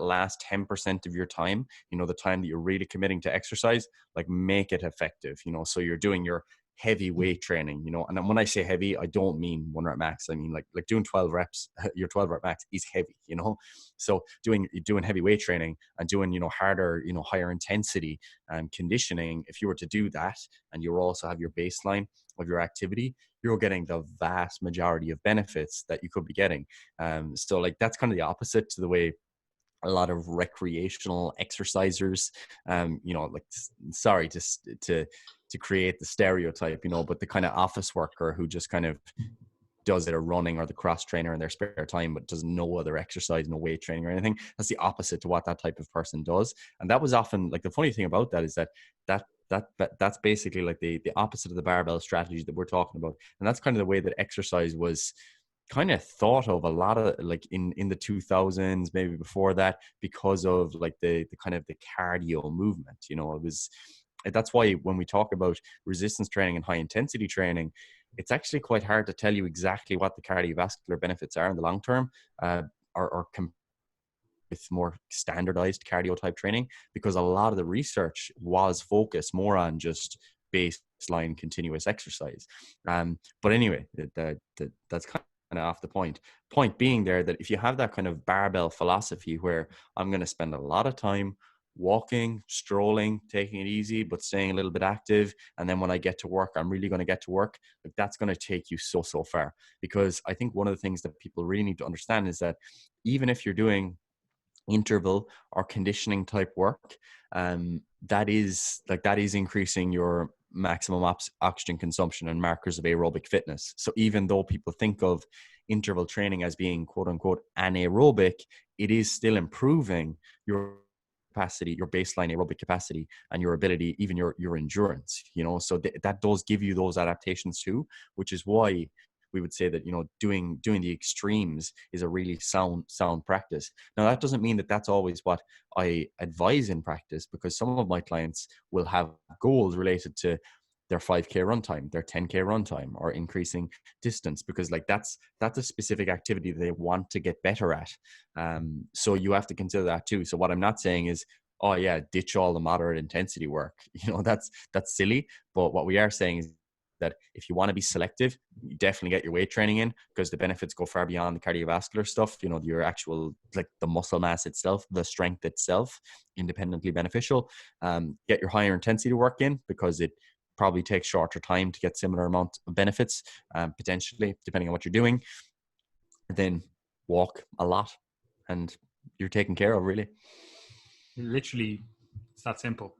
last 10% of your time, the time that you're really committing to exercise, like make it effective, so you're doing your heavy weight training, and then when I say heavy, I don't mean 1 rep max. I mean like doing 12 reps, your 12 rep max is heavy, so doing heavy weight training and doing, harder, higher intensity and conditioning, if you were to do that and you also have your baseline of your activity, you're getting the vast majority of benefits that you could be getting. So like that's kind of the opposite to the way a lot of recreational exercisers, like, sorry to create the stereotype, but the kind of office worker who just kind of does it, or running, or the cross trainer in their spare time, but does no other exercise, no weight training or anything. That's the opposite to what that type of person does. And that was often like, the funny thing about that is that's basically like the opposite of the barbell strategy that we're talking about. And that's kind of the way that exercise was kind of thought of a lot of, like, in the 2000s, maybe before that, because of like the kind of the cardio movement. It was, that's why when we talk about resistance training and high intensity training, it's actually quite hard to tell you exactly what the cardiovascular benefits are in the long term, or with more standardized cardio type training, because a lot of the research was focused more on just baseline continuous exercise. But anyway, that's kind of off the point. Point being there that if you have that kind of barbell philosophy where I'm going to spend a lot of time walking, strolling, taking it easy, but staying a little bit active, and then when I get to work, I'm really going to get to work, like, that's going to take you so far. Because I think one of the things that people really need to understand is that even if you're doing interval or conditioning type work, that is increasing your maximum oxygen consumption and markers of aerobic fitness. So even though people think of interval training as being quote unquote anaerobic, it is still improving your capacity, your baseline aerobic capacity, and your ability, even your endurance, so that does give you those adaptations too, which is why we would say that, doing the extremes is a really sound practice. Now, that doesn't mean that that's always what I advise in practice, because some of my clients will have goals related to their 5K run time, their 10K run time, or increasing distance, because like that's a specific activity they want to get better at. So you have to consider that too. So what I'm not saying is, oh yeah, ditch all the moderate intensity work. That's silly. But what we are saying is that if you want to be selective, you definitely get your weight training in, because the benefits go far beyond the cardiovascular stuff. Your actual, like, the muscle mass itself, the strength itself, independently beneficial. Get your higher intensity work in, because it probably takes shorter time to get similar amount of benefits, potentially, depending on what you're doing. And then walk a lot, and you're taken care of, really. Literally, it's that simple.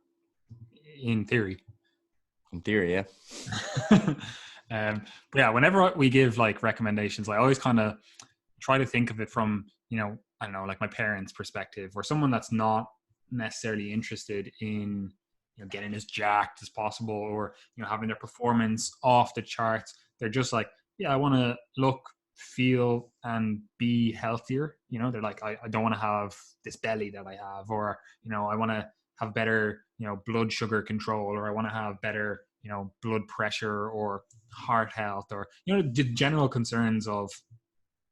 In theory. In theory, yeah. But yeah, whenever we give like recommendations, I always kind of try to think of it from, I don't know, like my parents' perspective, or someone that's not necessarily interested in, getting as jacked as possible, or, having their performance off the charts. They're just like, yeah, I want to look, feel, and be healthier. They're like, I don't want to have this belly that I have, or, I want to have better, blood sugar control, or I want to have better, blood pressure, or heart health, or, the general concerns of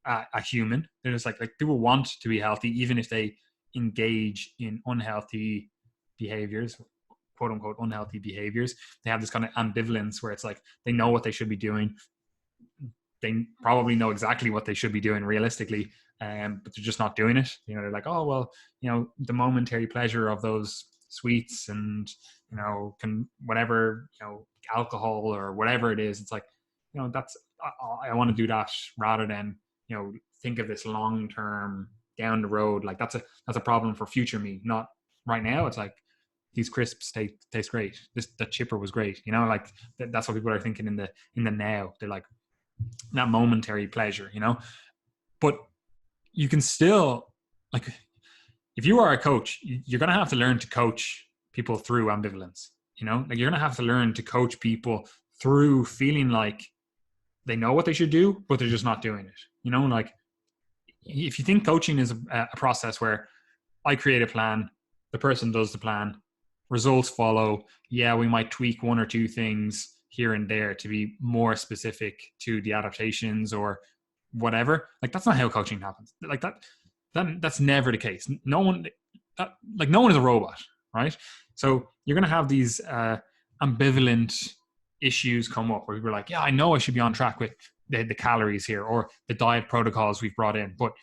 a human. They're just like people want to be healthy, even if they engage in unhealthy behaviors, quote unquote unhealthy behaviors. They have this kind of ambivalence where it's like they know what they should be doing. They probably know exactly what they should be doing realistically, but they're just not doing it. They're like, oh, well, the momentary pleasure of those sweets and, can whatever, alcohol or whatever it is. It's like, that's, I want to do that rather than, think of this long-term down the road. Like that's a problem for future me, not right now. It's like, these crisps taste great. The chipper was great. Like that's what people are thinking in the now. They're like, that momentary pleasure, but you can still, like, if you are a coach, you're going to have to learn to coach people through ambivalence, like you're going to have to learn to coach people through feeling like they know what they should do, but they're just not doing it. Like if you think coaching is a process where I create a plan, the person does the plan, results follow. Yeah, we might tweak one or two things here and there to be more specific to the adaptations or whatever. Like that's not how coaching happens. Like that's never the case. No one is a robot, right? So you're going to have these ambivalent issues come up where we were like, yeah, I know I should be on track with the calories here or the diet protocols we've brought in. But,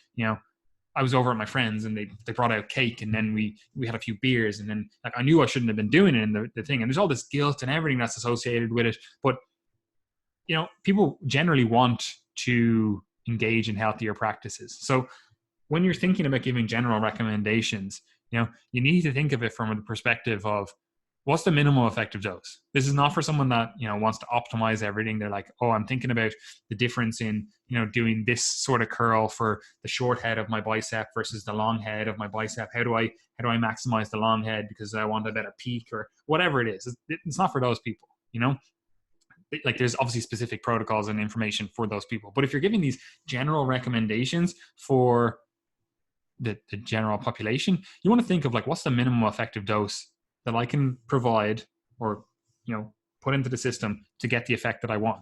I was over at my friends and they brought out cake, and then we had a few beers, and then like I knew I shouldn't have been doing it in the thing. And there's all this guilt and everything that's associated with it. But, people generally want to engage in healthier practices. So when you're thinking about giving general recommendations, you need to think of it from the perspective of what's the minimal effective dose. This is not for someone that, wants to optimize everything. They're like, oh, I'm thinking about the difference in, doing this sort of curl for the short head of my bicep versus the long head of my bicep. How do I maximize the long head because I want a better peak or whatever it is. It's not for those people, Like there's obviously specific protocols and information for those people. But if you're giving these general recommendations for the general population, you want to think of like, what's the minimum effective dose that I can provide or, put into the system to get the effect that I want,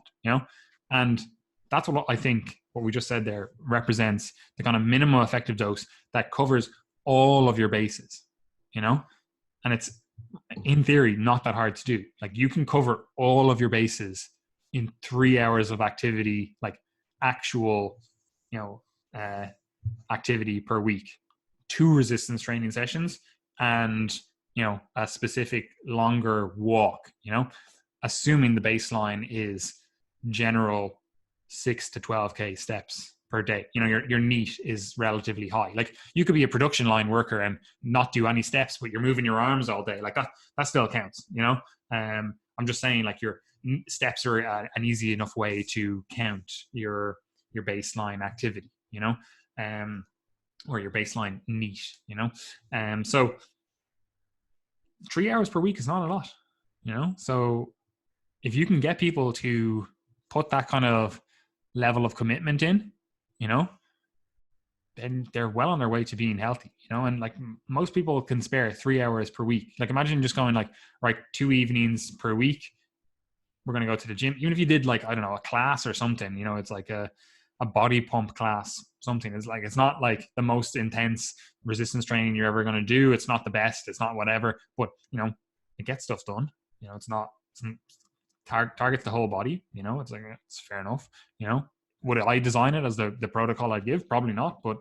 And that's what I think what we just said there represents the kind of minimum effective dose that covers all of your bases, And it's in theory not that hard to do. Like you can cover all of your bases in 3 hours of activity, like actual, activity per week, 2 resistance training sessions, and a specific longer walk, assuming the baseline is general 6 to 12k steps per day. Your NEAT is relatively high. Like you could be a production line worker and not do any steps, but you're moving your arms all day. Like that still counts. I'm just saying like your steps are an easy enough way to count your baseline activity, or your baseline NEAT, so 3 hours per week is not a lot, so if you can get people to put that kind of level of commitment in, then they're well on their way to being healthy, and like most people can spare 3 hours per week. Like imagine just going like, right, 2 evenings per week, we're going to go to the gym. Even if you did like, I don't know, a class or something, it's like a body pump class, something. It's not like the most intense resistance training you're ever going to do. It's not the best. It's not whatever, but it gets stuff done. It's targets the whole body. It's like, it's fair enough. Would I design it as the protocol I'd give? Probably not. But,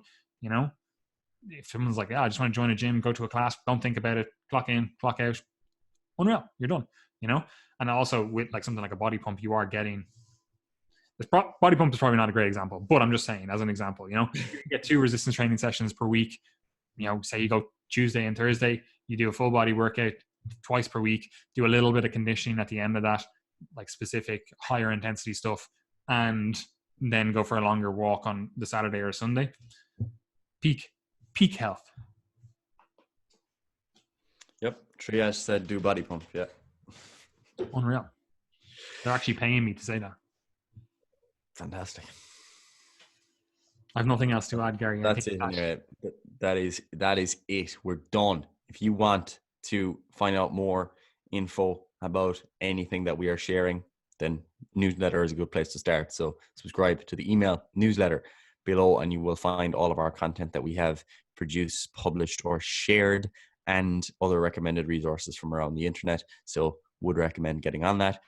if someone's like, yeah, I just want to join a gym, go to a class, don't think about it, clock in, clock out, unreal, you're done, And also with like something like a body pump, you are getting, body pump is probably not a great example, but I'm just saying as an example, you can get 2 resistance training sessions per week. Say you go Tuesday and Thursday, you do a full body workout twice per week, do a little bit of conditioning at the end of that, like specific higher intensity stuff, and then go for a longer walk on the Saturday or Sunday. Peak health. Yep. Triage said do body pump. Yeah. Unreal. They're actually paying me to say that. Fantastic. I have nothing else to add, Gary. That's it. Anyway. That is it. We're done. If you want to find out more info about anything that we are sharing, then newsletter is a good place to start. So subscribe to the email newsletter below, and you will find all of our content that we have produced, published, or shared, and other recommended resources from around the internet. So would recommend getting on that.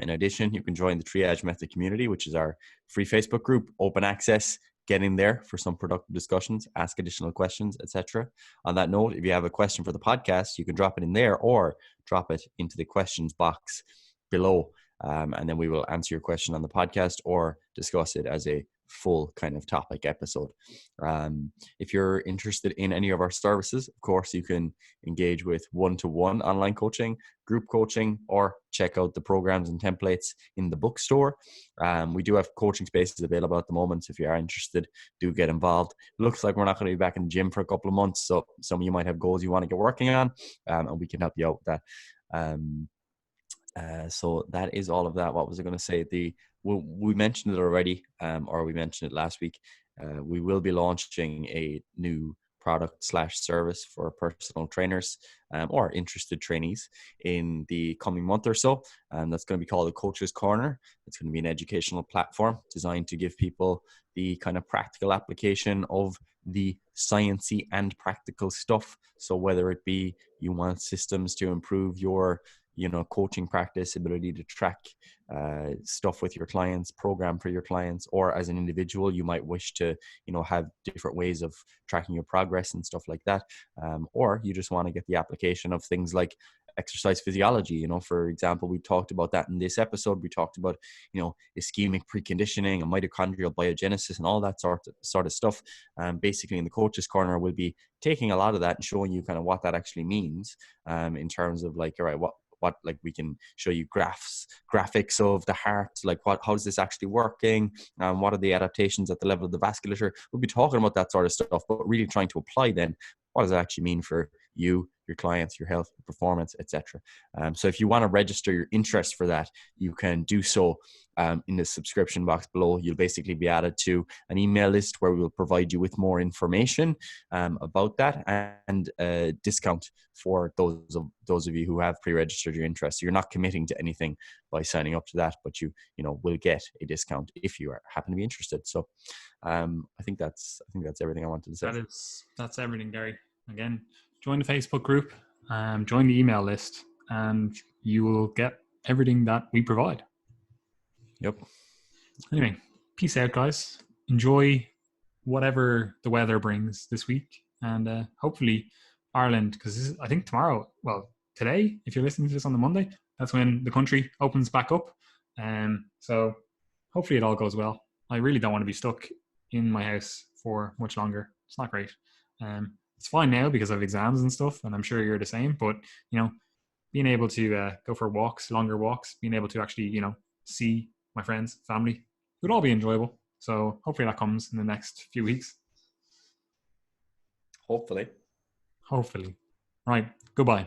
In addition, you can join the Triage Method community, which is our free Facebook group, open access. Get in there for some productive discussions, ask additional questions, etc. On that note, if you have a question for the podcast, you can drop it in there or drop it into the questions box below. And then we will answer your question on the podcast or discuss it as a full kind of topic episode. If you're interested in any of our services, of course, you can engage with one-to-one online coaching, group coaching, or check out the programs and templates in the bookstore. We do have coaching spaces available at the moment. So if you are interested, do get involved. It looks like we're not going to be back in the gym for a couple of months. So some of you might have goals you want to get working on, and we can help you out with that. So that is all of that. What was I going to say? We mentioned it already, or we mentioned it last week. We will be launching a new product/service for personal trainers or interested trainees in the coming month or so. That's going to be called the Coach's Corner. It's going to be an educational platform designed to give people the kind of practical application of the sciencey and practical stuff. So whether it be you want systems to improve your coaching practice, ability to track stuff with your clients, program for your clients, or as an individual, you might wish to, have different ways of tracking your progress and stuff like that. Or you just want to get the application of things like exercise physiology. For example, we talked about that in this episode. We talked about, ischemic preconditioning and mitochondrial biogenesis and all that sort of stuff. Basically, in the coach's corner, we'll be taking a lot of that and showing you kind of what that actually means, in terms of like, all right, what like we can show you graphics of the heart, like how's this actually working, what are the adaptations at the level of the vasculature. We'll be talking about that sort of stuff, but really trying to apply then what does it actually mean for you, your clients, your health, your performance, etc. So if you want to register your interest for that, you can do so in the subscription box below. You'll basically be added to an email list where we'll provide you with more information about that, and a discount for those of you who have pre-registered your interest. So you're not committing to anything by signing up to that, but you will get a discount if you happen to be interested. So I think that's everything I wanted to say. That's everything, Gary. Again, join the Facebook group, join the email list, and you will get everything that we provide. Yep. Anyway, peace out, guys. Enjoy whatever the weather brings this week, and hopefully Ireland, because I think today, if you're listening to this on the Monday, that's when the country opens back up. So hopefully it all goes well. I really don't want to be stuck in my house for much longer. It's not great. It's fine now because of exams and stuff, and I'm sure you're the same, but being able to go for walks, longer walks, being able to actually see my friends, family, it would all be enjoyable. So hopefully that comes in the next few weeks. Hopefully. Right. Goodbye.